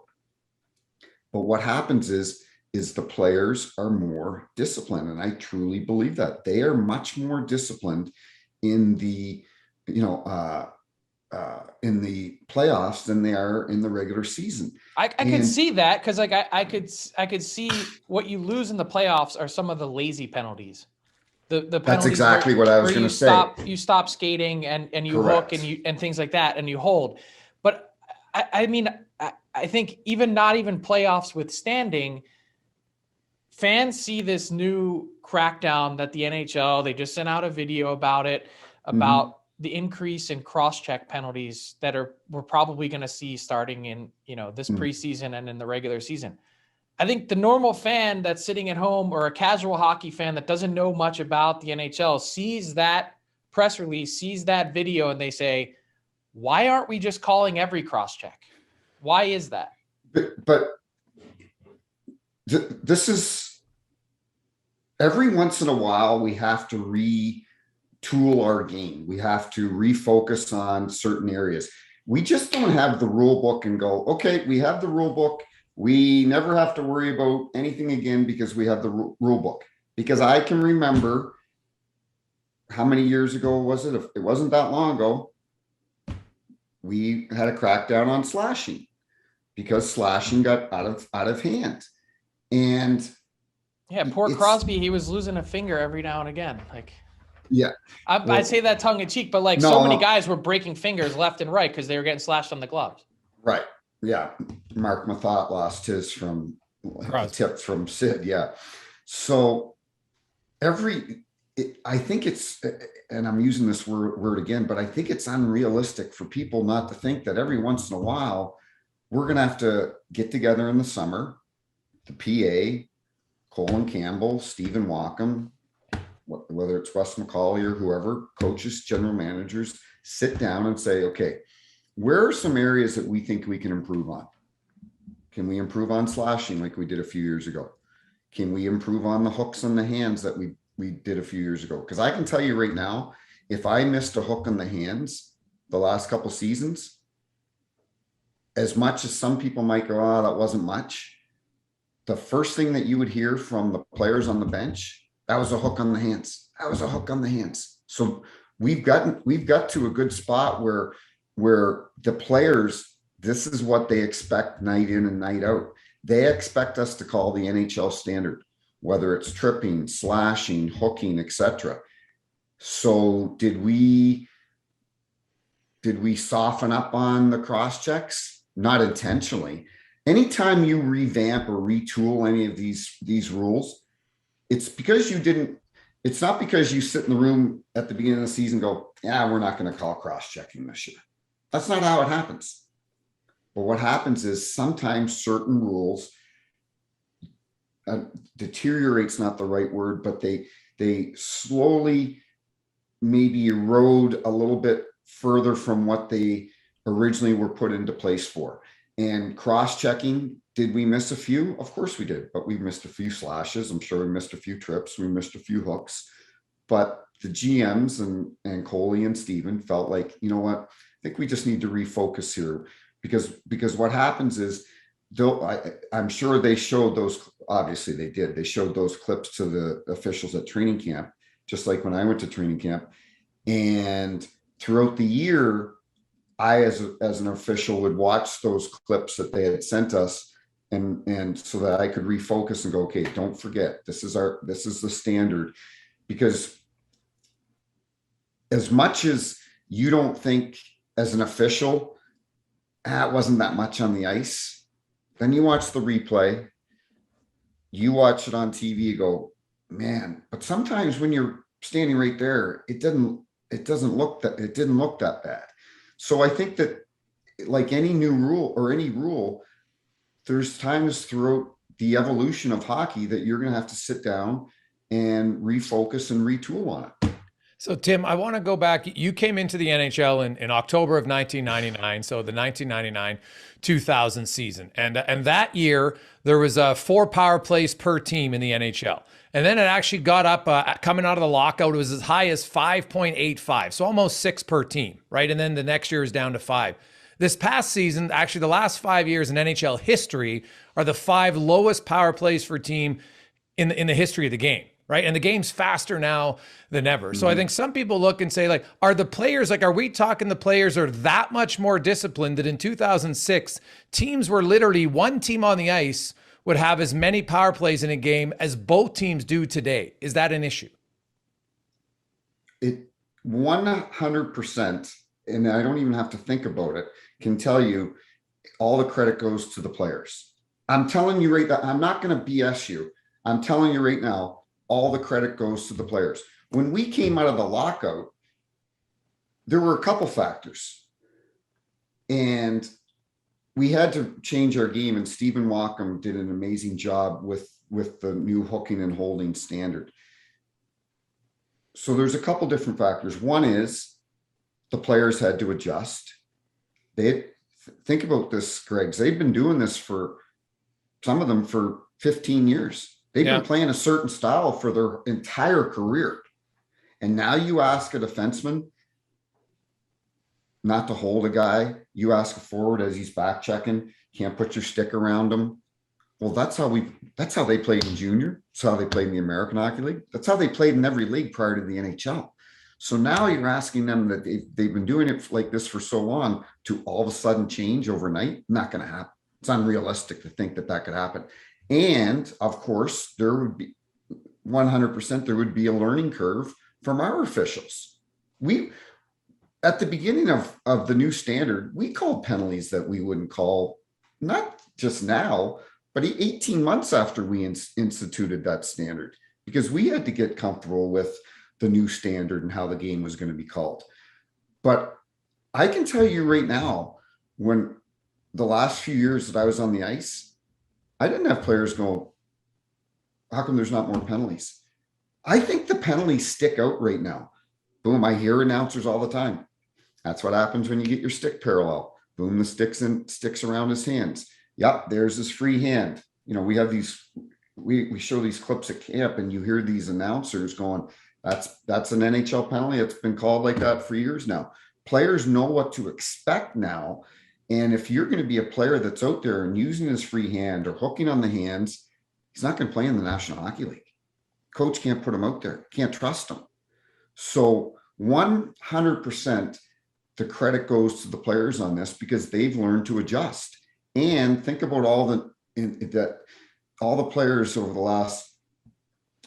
But what happens is the players are more disciplined. And I truly believe that they are much more disciplined in the, in the playoffs than they are in the regular season. I could see that, because like I could see what you lose in the playoffs are some of the lazy penalties. The That's exactly what I was going to say. You stop skating and you Correct. Hook and things like that, and you hold. But I mean, I think not even playoffs withstanding, fans see this new crackdown that the NHL, they just sent out a video about it, about the increase in cross-check penalties that we're probably going to see starting in, this preseason and in the regular season. I think the normal fan that's sitting at home, or a casual hockey fan that doesn't know much about the NHL, sees that press release, sees that video, and they say, why aren't we just calling every cross-check? Why is that? But this is, every once in a while, we have to retool our game. We have to refocus on certain areas. We just don't have the rule book and go, okay, we have the rule book. We never have to worry about anything again because we have the rule book. Because I can remember, how many years ago was it? It wasn't that long ago. We had a crackdown on slashing because slashing got out of hand. And Yeah, poor Crosby, he was losing a finger every now and again. Like, yeah, I say that tongue in cheek, but like many guys were breaking fingers left and right because they were getting slashed on the gloves. Right. Yeah. Mark Mathot lost his from a tip from Sid. Yeah. So I think it's, and I'm using this word again, but I think it's unrealistic for people not to think that every once in a while we're going to have to get together in the summer, the PA, Colin Campbell, Stephen Wacom, whether it's Wes McCauley or whoever, coaches, general managers, sit down and say, okay, where are some areas that we think we can improve on? Can we improve on slashing like we did a few years ago? Can we improve on the hooks and the hands that we did a few years ago? Because I can tell you right now, if I missed a hook on the hands the last couple seasons, as much as some people might go, oh, that wasn't much, the first thing that you would hear from the players on the bench, that was a hook on the hands. That was a hook on the hands. So we've got to a good spot where the players, this is what they expect night in and night out. They expect us to call the NHL standard, whether it's tripping, slashing, hooking, etc. So did we soften up on the cross checks? Not intentionally. Anytime you revamp or retool any of these rules, it's because it's not because you sit in the room at the beginning of the season and go, yeah, we're not going to call cross-checking this year. That's not how it happens. But what happens is sometimes certain rules deteriorate's not the right word, but they slowly maybe erode a little bit further from what they originally were put into place for. And cross-checking, did we miss a few? Of course we did, but we missed a few slashes. I'm sure we missed a few trips. We missed a few hooks. But the GMs and Coley and Steven felt like, you know what? I think we just need to refocus here because what happens is, I'm sure they showed those, obviously they did. They showed those clips to the officials at training camp, just like when I went to training camp. And throughout the year, I, as an official, would watch those clips that they had sent us, and so that I could refocus and go, okay, don't forget, this is the standard. Because as much as you don't think as an official, it wasn't that much on the ice, then you watch the replay, you watch it on TV, you go, man, but sometimes when you're standing right there, it didn't look that bad. So I think that, like any new rule or any rule, there's times throughout the evolution of hockey that you're going to have to sit down and refocus and retool on it. So Tim, I want to go back. You came into the NHL in October of 1999, so the 1999-2000 season. And that year, there was 4 power plays per team in the NHL. And then it actually got up, coming out of the lockout, it was as high as 5.85, so almost 6 per team, right? And then the next year is down to 5. This past season, actually the last 5 years in NHL history are the 5 lowest power plays for team in the history of the game, right? And the game's faster now than ever. Mm-hmm. So I think some people look and say, like, are we talking the players are that much more disciplined that in 2006, teams were literally one team on the ice would have as many power plays in a game as both teams do today? Is that an issue? It 100%, and I don't even have to think about it, can tell you all the credit goes to the players. I'm telling you right now, I'm not going to BS you. I'm telling you right now, all the credit goes to the players. When we came out of the lockout, there were a couple factors. And we had to change our game, and Stephen Wacom did an amazing job with the new hooking and holding standard. So there's a couple different factors. One is the players had to adjust. Think about this, Greg. They've been doing this for some of them for 15 years. They've been playing a certain style for their entire career. And now you ask a defenseman not to hold a guy. You ask a forward as he's back checking, can't put your stick around him. Well, that's how they played in junior. That's how they played in the American Hockey League. That's how they played in every league prior to the NHL. So now you're asking them that they've been doing it like this for so long to all of a sudden change overnight. Not going to happen. It's unrealistic to think that could happen. And of course, there would be 100% there would be a learning curve from our officials. We, at the beginning of the new standard, we called penalties that we wouldn't call, not just now, but 18 months after we instituted that standard, because we had to get comfortable with the new standard and how the game was going to be called. But I can tell you right now, when the last few years that I was on the ice, I didn't have players go, how come there's not more penalties? I think the penalties stick out right now. Boom, I hear announcers all the time. That's what happens when you get your stick parallel. Boom, the sticks around his hands. Yep, there's his free hand. You know, we have these, we show these clips at camp, and you hear these announcers going, that's an NHL penalty. It's been called like that for years now. Players know what to expect now. And if you're going to be a player that's out there and using his free hand or hooking on the hands, he's not going to play in the National Hockey League. Coach can't put him out there. Can't trust him. So 100% the credit goes to the players on this, because they've learned to adjust. And think about all the players over the last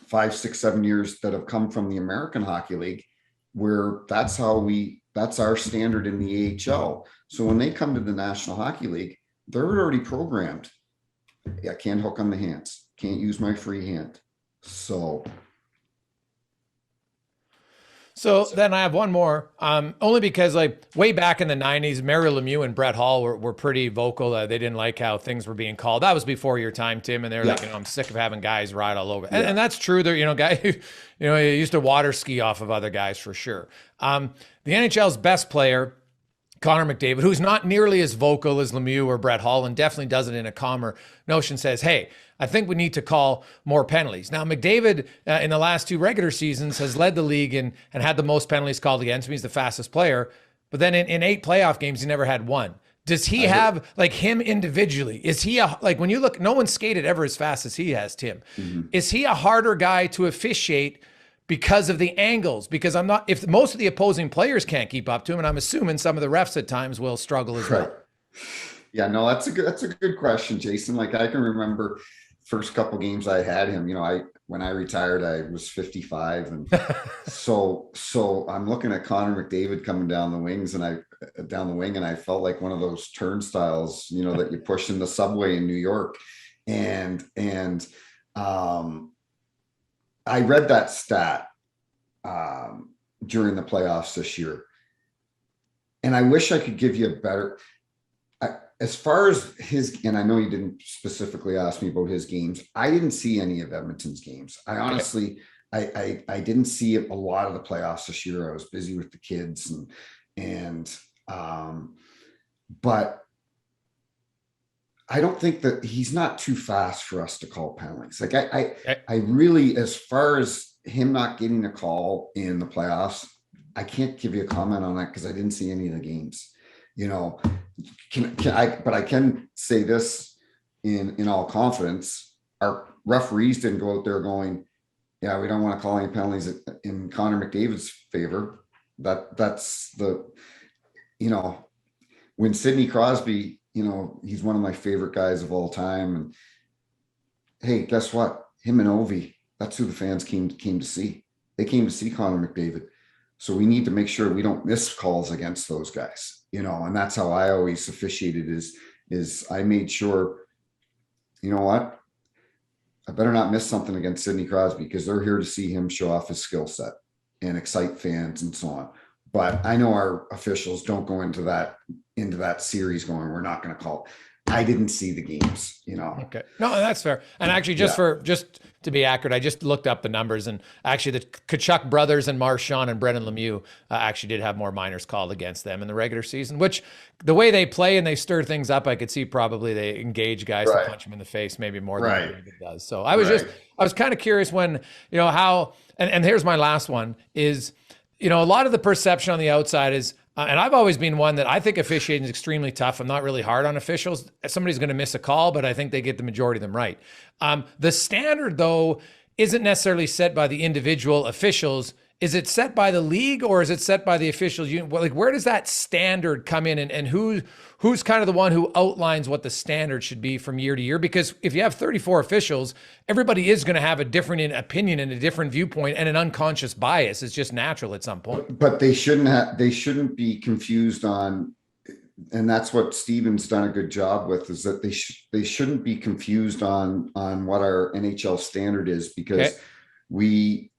5, 6, 7 years that have come from the American Hockey League, where that's our standard in the AHL. So when they come to the National Hockey League, they're already programmed. I can't hook on the hands. Can't use my free hand. So then I have one more, only because like way back in the 90s, Mario Lemieux and Brett Hall were pretty vocal. They didn't like how things were being called. That was before your time, Tim. And they were like, I'm sick of having guys ride all over. And that's true. They're, guy who, he used to water ski off of other guys for sure. The NHL's best player, Connor McDavid, who's not nearly as vocal as Lemieux or Brett Hall, and definitely does it in a calmer notion, says, hey, I think we need to call more penalties. Now, McDavid, in the last 2 regular seasons, has led the league and had the most penalties called against him. He's the fastest player. But then in 8 playoff games, he never had one. Does he have, like, him individually? Is he, when you look, no one skated ever as fast as he has, Tim. Mm-hmm. Is he a harder guy to officiate because of the angles? Because if most of the opposing players can't keep up to him, and I'm assuming some of the refs at times will struggle as well. Yeah, no, that's a good question, Jason. Like, I can remember first couple games I had him, when I retired, I was 55. And so I'm looking at Connor McDavid coming down the wing, and I felt like one of those turnstiles, that you push in the subway in New York. And I read that stat during the playoffs this year, and I wish I could give you a better, as far as his, and I know you didn't specifically ask me about his games. I didn't see any of Edmonton's games. I honestly, I didn't see a lot of the playoffs this year. I was busy with the kids but I don't think that he's not too fast for us to call penalties. Like I really, as far as him not getting a call in the playoffs, I can't give you a comment on that because I didn't see any of the games. But I can say this in all confidence. Our referees didn't go out there going, yeah, we don't want to call any penalties in Connor McDavid's favor. That's the, when Sidney Crosby, he's one of my favorite guys of all time. And hey, guess what? Him and Ovi, that's who the fans came to see. They came to see Connor McDavid. So we need to make sure we don't miss calls against those guys, and that's how I always officiated is I made sure, you know what? I better not miss something against Sidney Crosby because they're here to see him show off his skill set and excite fans and so on. But I know our officials don't go into that series going, we're not going to call. I didn't see the games, Okay. No, that's fair. And actually just to be accurate, I just looked up the numbers, and actually the Tkachuk brothers and Marchand and Brendan Lemieux actually did have more minors called against them in the regular season, which the way they play and they stir things up, I could see probably they engage guys to punch them in the face maybe more than David does. So I was kind of curious when, how, and here's my last one is, a lot of the perception on the outside is, and I've always been one that I think officiating is extremely tough. I'm not really hard on officials. Somebody's going to miss a call, but I think they get the majority of them right. The standard, though, isn't necessarily set by the individual officials. is it set by the league or is it set by the officials union? Well, like, where does that standard come in, and who's kind of the one who outlines what the standard should be from year to year? Because if you have 34 officials, everybody is going to have a different opinion and a different viewpoint and an unconscious bias. It's just natural at some point. But they shouldn't be confused on, and that's what Steven's done a good job with, is that they shouldn't be confused on what our NHL standard is, because we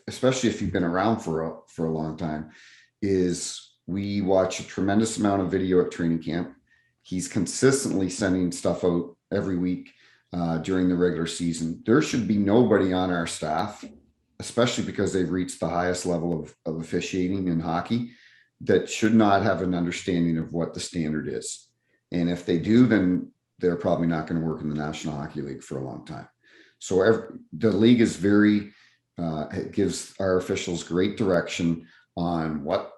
especially if you've been around for a long time, is we watch a tremendous amount of video at training camp. He's consistently sending stuff out every week during the regular season. There should be nobody on our staff, especially because they've reached the highest level of officiating in hockey, that should not have an understanding of what the standard is. And if they do, then they're probably not going to work in the National Hockey League for a long time. So the league is very, it gives our officials great direction on what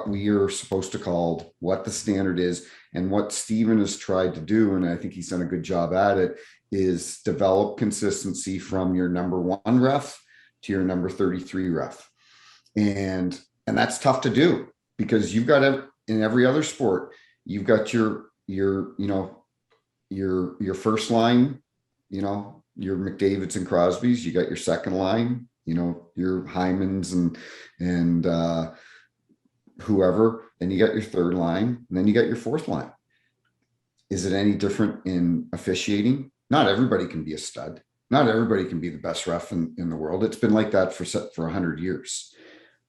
we are supposed to call, what the standard is. And what Steven has tried to do, and I think he's done a good job at it, is develop consistency from your number 1 ref to your number 33 ref. And that's tough to do, because you've got in every other sport, you've got your first line, your McDavids and Crosbys, you got your second line, your Hymans and whoever, then you got your third line, and then you got your fourth line. Is it any different in officiating? Not everybody can be a stud. Not everybody can be the best ref in the world. It's been like that for 100 years.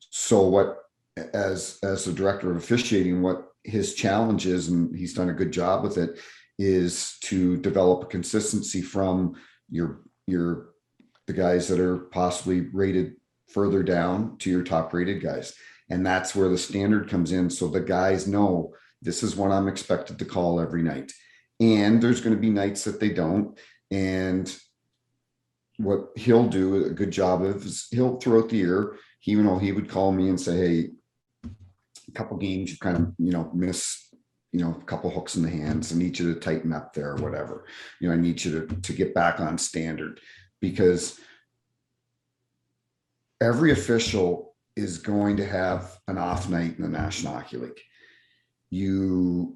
So as the director of officiating, what his challenge is, and he's done a good job with it, is to develop a consistency from the guys that are possibly rated further down to your top rated guys. And that's where the standard comes in. So the guys know, this is what I'm expected to call every night. And there's going to be nights that they don't. And what he'll do a good job of is he'll, throughout the year, he would call me and say, hey, a couple games you kind of, miss, a couple hooks in the hands. I need you to tighten up there or whatever. I need you to get back on standard, because every official is going to have an off night in the National Hockey League. Your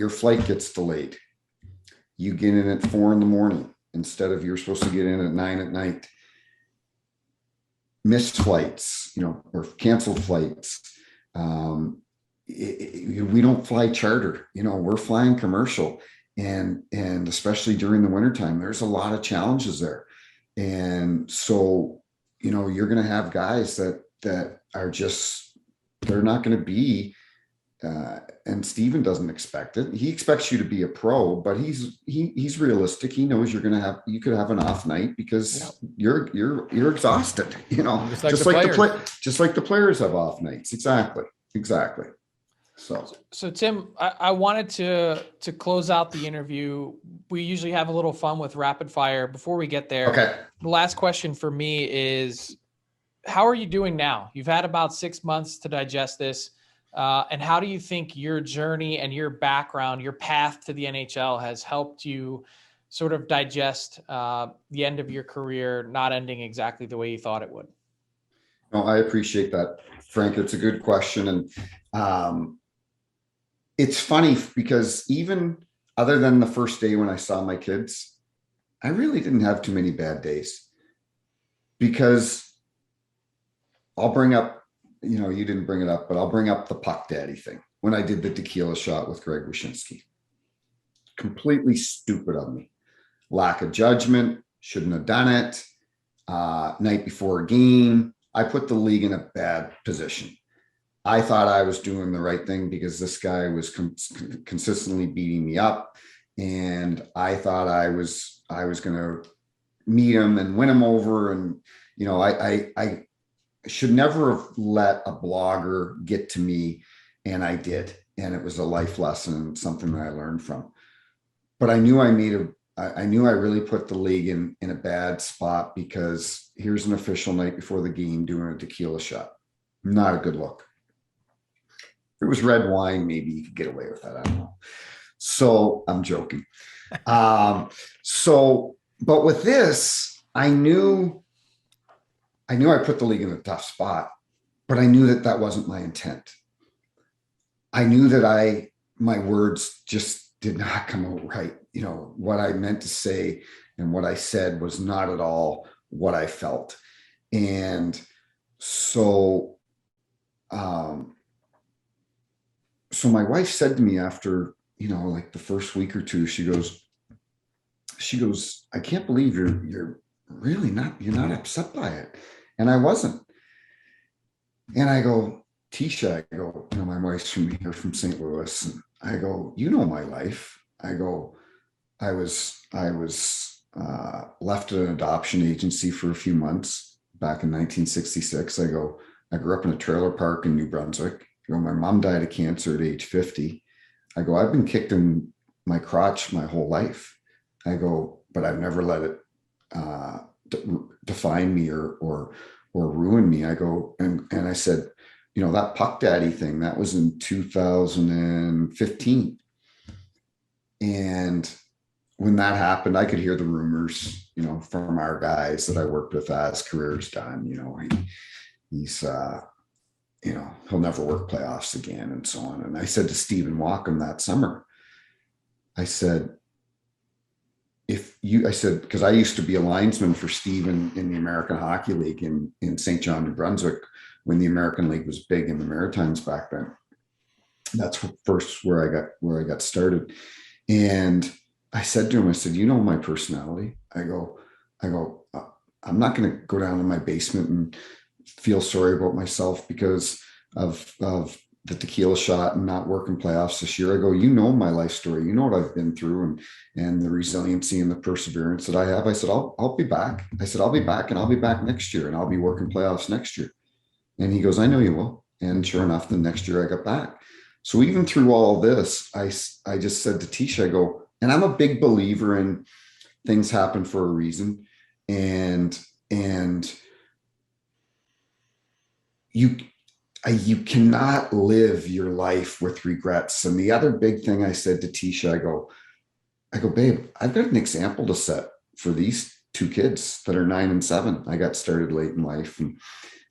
flight gets delayed. You get in at 4 a.m. instead of, you're supposed to get in at 9 p.m. Missed flights, or canceled flights. We don't fly charter, we're flying commercial, and especially during the wintertime, there's a lot of challenges there. And so, you're going to have guys that are just, they're not going to be, and Steven doesn't expect it. He expects you to be a pro, but he's realistic. He knows you could have an off night because you're exhausted, just like the players have off nights. Exactly. So Tim, I wanted to close out the interview. We usually have a little fun with rapid fire. Before we get there, okay. The last question for me is, how are you doing now? You've had about 6 months to digest this. And how do you think your journey and your background, your path to the NHL has helped you sort of digest the end of your career, not ending exactly the way you thought it would? No, I appreciate that, Frank. It's a good question. And it's funny because even other than the first day when I saw my kids, I really didn't have too many bad days, because I'll bring up, you didn't bring it up, but I'll bring up the puck daddy thing. When I did the tequila shot with Greg Wyshynski, completely stupid of me. Lack of judgment, shouldn't have done it. Night before a game, I put the league in a bad position. I thought I was doing the right thing because this guy was consistently beating me up, and I thought I was going to meet him and win him over. And I should never have let a blogger get to me, and I did. And it was a life lesson, something that I learned from. But I knew I really put the league in a bad spot, because here's an official night before the game doing a tequila shot. Not a good look. If it was red wine, maybe you could get away with that. I don't know. So I'm joking. But with this, I knew I knew I put the league in a tough spot, but I knew that that wasn't my intent. I knew that my words just did not come out right. You know, what I meant to say and what I said was not at all what I felt. And so, so my wife said to me after, you know, like the first week or two, she goes, I can't believe you're really not, you're not upset by it. And I wasn't. And I go, Tisha, I go, you know, my wife's from here, from St. Louis. And I go, you know, my life. I go, I was left at an adoption agency for a few months back in 1966. I go, I grew up in a trailer park in New Brunswick. You know, my mom died of cancer at age 50. I go, I've been kicked in my crotch my whole life. I go, but I've never let it define me or ruin me. I go, and I said, you know, that Puck Daddy thing, that was in 2015. And when that happened, I could hear the rumors, you know, from our guys that I worked with as career's done, you know, he's, you know, he'll never work playoffs again and so on. And I said to Stephen Walkham that summer, I said, because I used to be a linesman for Stephen in the American Hockey League in St. John, New Brunswick, when the American League was big in the Maritimes back then. That's first where I got started. And I said to him, I said, you know my personality. I go, I'm not going to go down in my basement and feel sorry about myself because of the tequila shot and not working playoffs this year. I go, you know my life story. You know what I've been through and the resiliency and the perseverance that I have. I said, I'll be back. I said, I'll be back and I'll be back next year and I'll be working playoffs next year. And he goes, I know you will. And sure enough, the next year I got back. So even through all this, I just said to Tisha, I go, and I'm a big believer in things happen for a reason. And you cannot live your life with regrets. And the other big thing I said to Tisha, I go, babe, I've got an example to set for these two kids that are 9 and 7. I got started late in life. And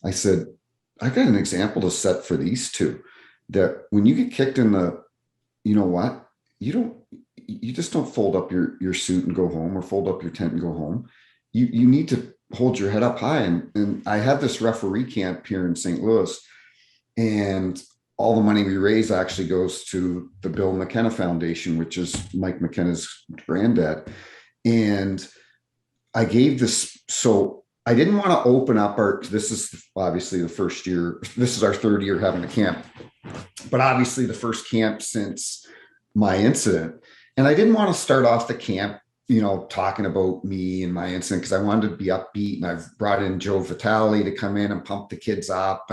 I said, I got an example to set for these two that when you get kicked in the, you know what, you just don't fold up your suit and go home or fold up your tent and go home. You need to hold your head up high. And I had this referee camp here in St. Louis, and all the money we raise actually goes to the Bill McKenna Foundation, which is Mike McKenna's granddad. And I gave this, so I didn't want to open up this is obviously the first year, this is our third year having a camp, but obviously the first camp since my incident. And I didn't want to start off the camp, you know, talking about me and my incident, because I wanted to be upbeat. And I've brought in Joe Vitale to come in and pump the kids up.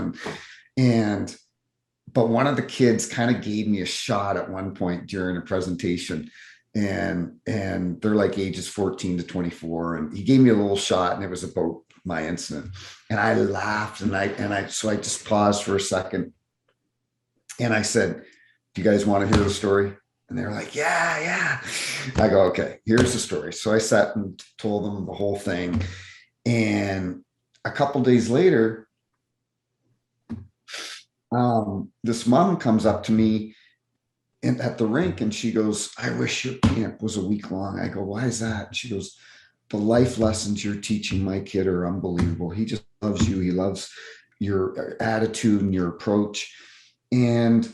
But one of the kids kind of gave me a shot at one point during a presentation, and they're like ages 14 to 24. And he gave me a little shot and it was about my incident. And I laughed so I just paused for a second. And I said, do you guys want to hear the story? And they were like, yeah. I go, okay, here's the story. So I sat and told them the whole thing. And a couple days later, this mom comes up to me at the rink and she goes, I wish your camp was a week long. I go, why is that? And she goes, the life lessons you're teaching my kid are unbelievable. He just loves you. He loves your attitude and your approach. And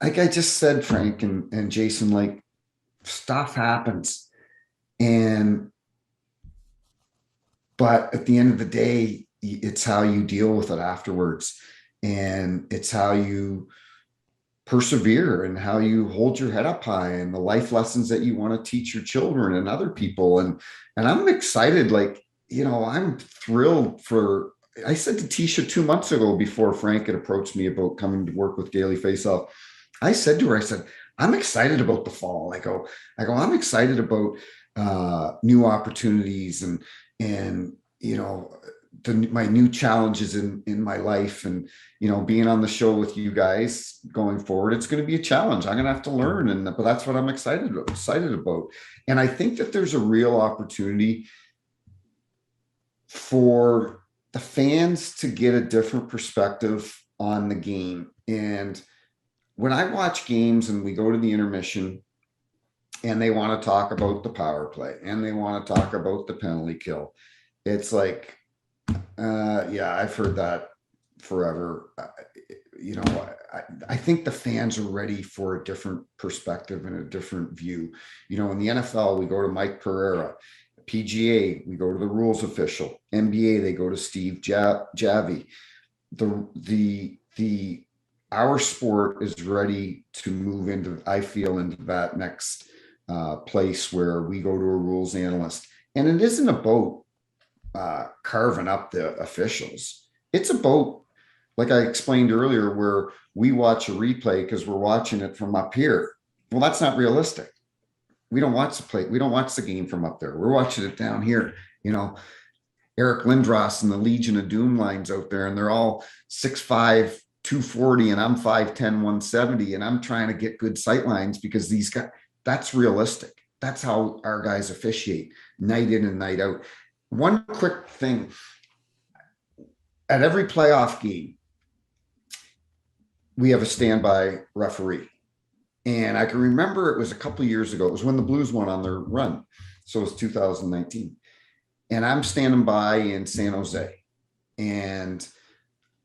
like I just said, Frank and Jason, like stuff happens. But at the end of the day, it's how you deal with it afterwards. And it's how you persevere and how you hold your head up high and the life lessons that you want to teach your children and other people. And I'm excited, like, you know, I'm thrilled I said to Tisha 2 months ago before Frank had approached me about coming to work with Daily Faceoff, I said to her, I said, I'm excited about the fall. I go, I'm excited about new opportunities and, you know, my new challenges in my life, and, you know, being on the show with you guys going forward, it's going to be a challenge. I'm going to have to learn. But that's what I'm excited about. And I think that there's a real opportunity for the fans to get a different perspective on the game. And when I watch games and we go to the intermission and they want to talk about the power play and they want to talk about the penalty kill, it's like, yeah, I've heard that forever. I think the fans are ready for a different perspective and a different view. In the NFL, we go to Mike Pereira. PGA, we go to the rules official. NBA, they go to Steve Javi. Our sport is ready to move into, I feel, into that next place where we go to a rules analyst. And it isn't about carving up the officials. It's about, like I explained earlier, where we watch a replay because we're watching it from up here. Well, that's not realistic. We don't watch the play. We don't watch the game from up there. We're watching it down here. Eric Lindros and the Legion of Doom lines out there, and they're all 6'5", 240, and I'm 5'10", 170, and I'm trying to get good sight lines because these guys, that's realistic. That's how our guys officiate night in and night out. One quick thing. At every playoff game, we have a standby referee. And I can remember it was a couple of years ago. It was when the Blues went on their run. So it was 2019. And I'm standing by in San Jose. And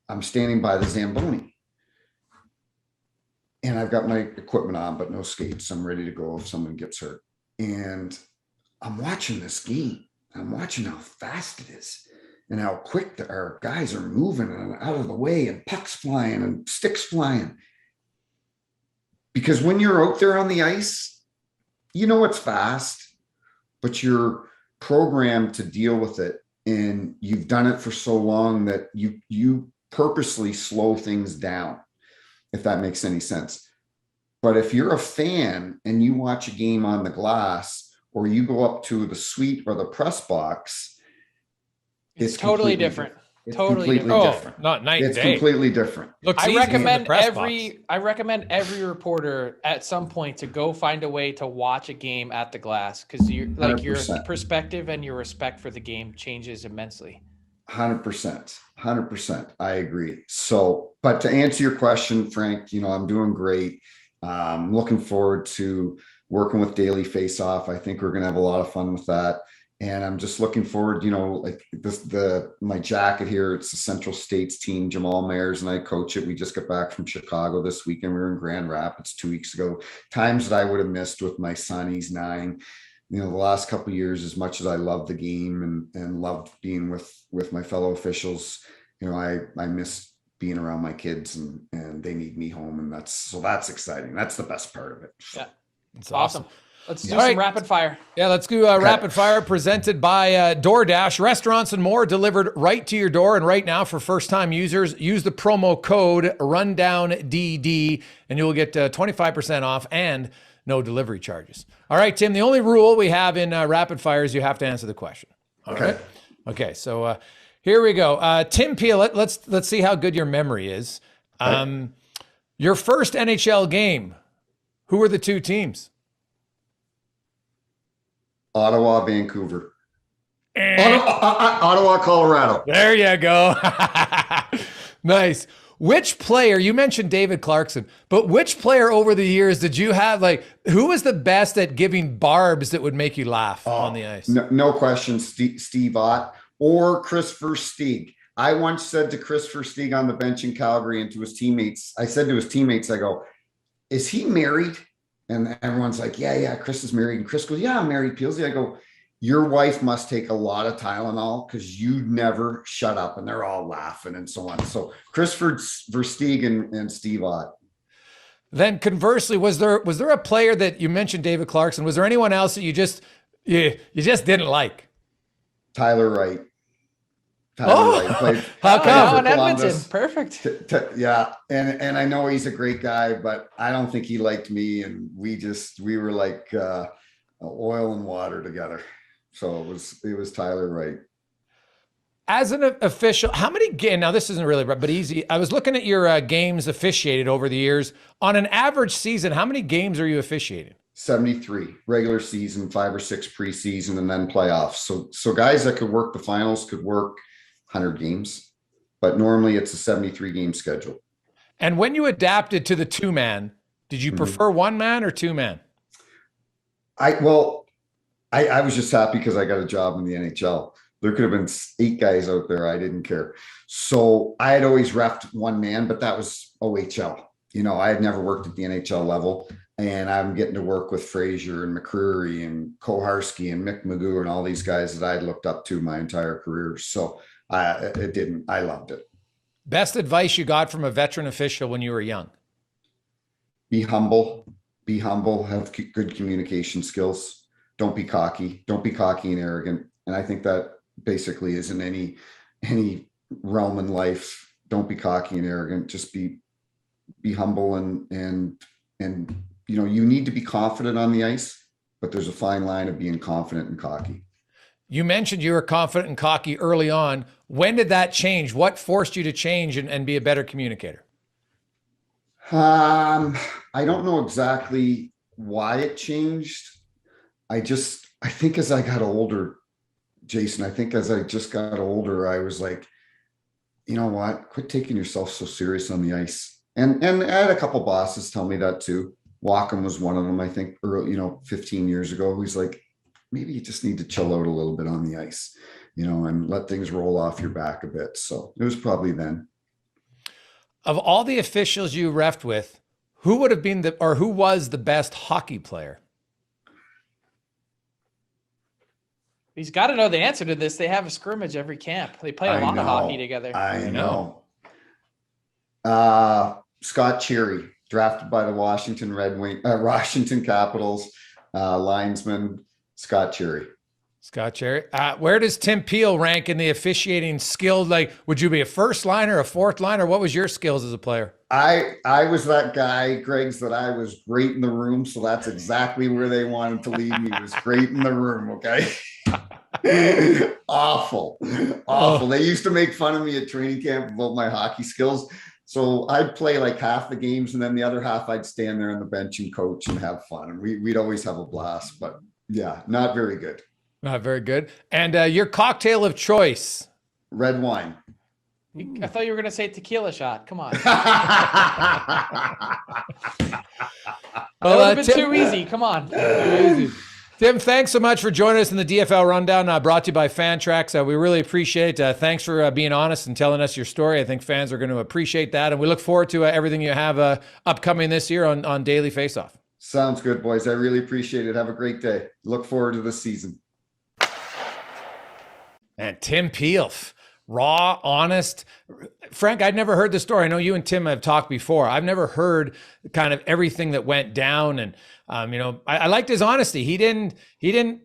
I'm standing by the Zamboni. And I've got my equipment on, but no skates. I'm ready to go if someone gets hurt. And I'm watching this game. I'm watching how fast it is and how quick our guys are moving and out of the way, and pucks flying and sticks flying. Because when you're out there on the ice, it's fast, but you're programmed to deal with it. And you've done it for so long that you purposely slow things down, if that makes any sense. But if you're a fan and you watch a game on the glass, or you go up to the suite or the press box, it's totally different. It's totally completely different. Not night and It's day. completely different. I recommend every reporter at some point to go find a way to watch a game at the glass, because your 100%. perspective and your respect for the game changes immensely. 100%. I agree. So, but to answer your question, Frank, I'm doing great. Looking forward to working with Daily Faceoff. I think we're going to have a lot of fun with that. And I'm just looking forward, like my jacket here, it's the Central States team, Jamal Mayers and I coach it. We just got back from Chicago this weekend. We were in Grand Rapids 2 weeks ago. Times that I would have missed with my son, he's 9. The last couple of years, as much as I love the game and loved being with my fellow officials, I miss being around my kids and they need me home. And that's exciting. That's the best part of it. Yeah. It's awesome. Let's do All some right. rapid fire. Yeah, let's do rapid fire presented by DoorDash. Restaurants and more delivered right to your door. And right now, for first-time users, use the promo code RUNDOWNDD, and you'll get 25% off and no delivery charges. All right, Tim, the only rule we have in rapid fire is you have to answer the question. All right. Okay, so here we go. Tim Peel, let's see how good your memory is. Your first NHL game, who were the two teams? Ottawa, Vancouver. Ottawa, Colorado. There you go. Nice. Which player, you mentioned David Clarkson, but which player over the years did you have, who was the best at giving barbs that would make you laugh on the ice? No question, Steve Ott or Chris Versteeg. I once said to Chris Versteeg on the bench in Calgary and to his teammates, I go, is he married? And everyone's like, yeah, Chris is married. And Chris goes, yeah, I'm married, Peelsy. I go, your wife must take a lot of Tylenol because you never shut up. And they're all laughing and so on. So Chris Versteeg and Steve Ott. Then conversely, was there a player that you mentioned, David Clarkson? Was there anyone else that you just didn't like? Tyler Wright. Wright played. How come? In Edmonton. Perfect. Yeah. And I know he's a great guy, but I don't think he liked me. And we were like oil and water together. So it was Tyler Wright. As an official, how many games? Now this isn't really, but easy. I was looking at your games officiated over the years. On an average season, how many games are you officiating? 73 regular season, 5 or 6 preseason, and then playoffs. So guys that could work the finals could work 100 games, but normally it's a 73 game schedule. And when you adapted to the 2-man, did you prefer 1-man or 2-man? I was just happy because I got a job in the NHL. There could have been 8 guys out there. I didn't care. So I had always reffed 1-man, but that was OHL. I had never worked at the NHL level, and I'm getting to work with Fraser and McCreary and Koharski and Mick Magoo and all these guys that I'd looked up to my entire career. So I loved it. Best advice you got from a veteran official when you were young? Be humble, have good communication skills. Don't be cocky and arrogant. And I think that basically is in any realm in life. Don't be cocky and arrogant. Just be humble and you need to be confident on the ice, but there's a fine line of being confident and cocky. You mentioned you were confident and cocky early on. When did that change? What forced you to change and be a better communicator? I don't know exactly why it changed. I think as I got older, Jason, I was like, you know what? Quit taking yourself so serious on the ice. And I had a couple bosses tell me that too. Walken was one of them, I think, 15 years ago. He's like, maybe you just need to chill out a little bit on the ice, and let things roll off your back a bit. So it was probably then. Of all the officials you reffed with, who was the best hockey player? He's got to know the answer to this. They have a scrimmage every camp. They play a lot of hockey together. I know. Scott Cherry, drafted by the Washington Capitals, linesman, Scott Cherry. Where does Tim Peel rank in the officiating skill? Like, would you be a first liner, a fourth liner? What was your skills as a player? I was that guy, Greg's, that I was great in the room. So that's exactly where they wanted to leave me, was great in the room. Okay. Awful. They used to make fun of me at training camp about my hockey skills. So I'd play like half the games, and then the other half I'd stand there on the bench and coach and have fun. And we'd always have a blast, but yeah, not very good. Not very good. And your cocktail of choice? Red wine. I thought you were going to say tequila shot. Come on. Well, that would have been too easy. Come on. Tim, thanks so much for joining us in the DFL Rundown, brought to you by Fantrax. We really appreciate it. Thanks for being honest and telling us your story. I think fans are going to appreciate that. And we look forward to everything you have upcoming this year on Daily Faceoff. Sounds good, boys. I really appreciate it. Have a great day. Look forward to the season. And Tim Peel, raw, honest. Frank, I'd never heard the story. I know you and Tim have talked before. I've never heard kind of everything that went down. And, I liked his honesty. He didn't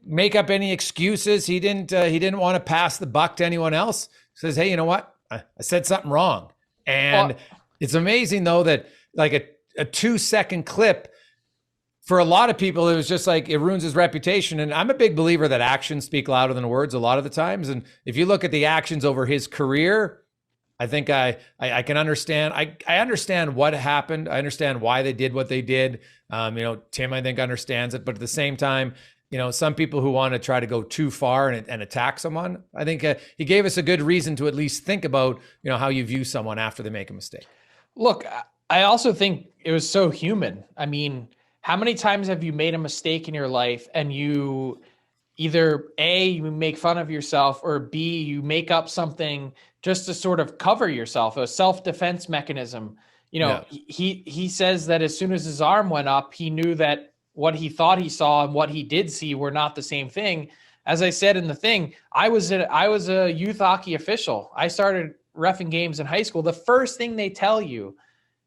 make up any excuses. He didn't want to pass the buck to anyone else. He says, hey, you know what? I said something wrong. And it's amazing though, that like a 2-second clip, for a lot of people, it was just like, it ruins his reputation. And I'm a big believer that actions speak louder than words a lot of the times. And if you look at the actions over his career, I think I can understand. I understand what happened. I understand why they did what they did. Tim, I think, understands it. But at the same time, some people who want to try to go too far and attack someone, I think he gave us a good reason to at least think about, how you view someone after they make a mistake. Look, I also think it was so human. I mean, how many times have you made a mistake in your life and you either A, you make fun of yourself, or B, you make up something just to sort of cover yourself, a self-defense mechanism. He says that as soon as his arm went up, he knew that what he thought he saw and what he did see were not the same thing. As I said in the thing, I was a youth hockey official. I started reffing games in high school. The first thing they tell you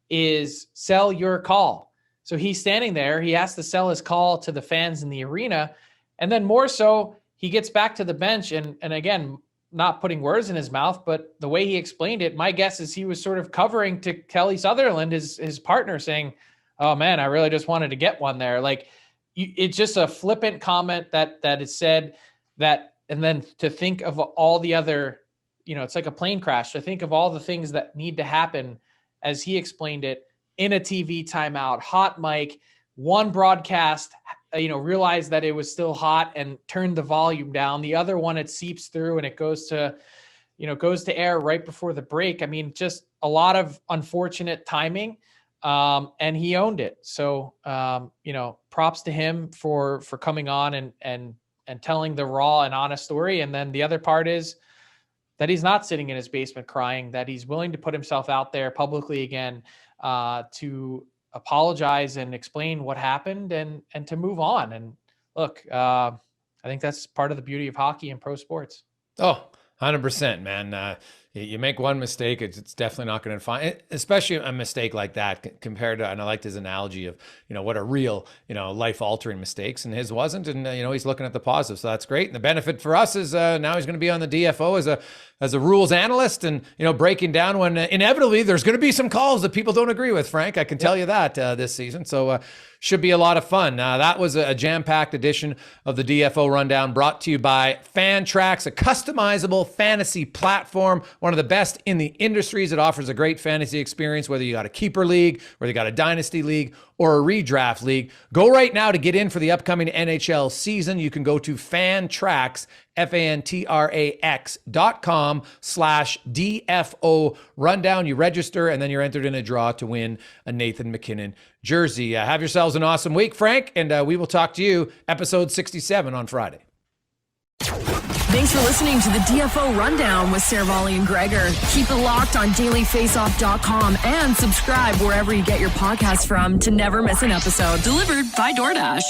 is sell your call. So he's standing there. He has to sell his call to the fans in the arena. And then more so, he gets back to the bench. And again, not putting words in his mouth, but the way he explained it, my guess is he was sort of covering to Kelly Sutherland, his partner, saying, oh man, I really just wanted to get one there. Like, it's just a flippant comment that is said that, and then to think of all the other, it's like a plane crash, to think of all the things that need to happen, as he explained it, in a TV timeout, hot mic, one broadcast, realized that it was still hot and turned the volume down. The other one, it seeps through and it goes to goes to air right before the break. I mean, just a lot of unfortunate timing, and he owned it. So, props to him for coming on and telling the raw and honest story. And then the other part is that he's not sitting in his basement crying, that he's willing to put himself out there publicly again, to apologize and explain what happened and to move on. And look, I think that's part of the beauty of hockey and pro sports. Oh, 100%, man. You make one mistake, it's definitely not going to find, especially a mistake like that compared to, and I liked his analogy of, what are real, life altering mistakes, and his wasn't. And, he's looking at the positive. So that's great. And the benefit for us is now he's going to be on the DFO as a rules analyst and, breaking down when inevitably there's going to be some calls that people don't agree with, Frank. I can tell you that this season. So should be a lot of fun. That was a jam-packed edition of the DFO Rundown brought to you by Fantrax, a customizable fantasy platform, one of the best in the industries. It offers a great fantasy experience, whether you got a keeper league, whether you got a dynasty league, or a redraft league. Go right now to get in for the upcoming NHL season. You can go to Fantrax, fantrax.com/DFO rundown. You register, and then you're entered in a draw to win a Nathan MacKinnon jersey. Have yourselves an awesome week, Frank, and we will talk to you episode 67 on Friday. Thanks for listening to the DFO Rundown with Saravalli and Gregor. Keep it locked on dailyfaceoff.com and subscribe wherever you get your podcasts from to never miss an episode. Delivered by DoorDash.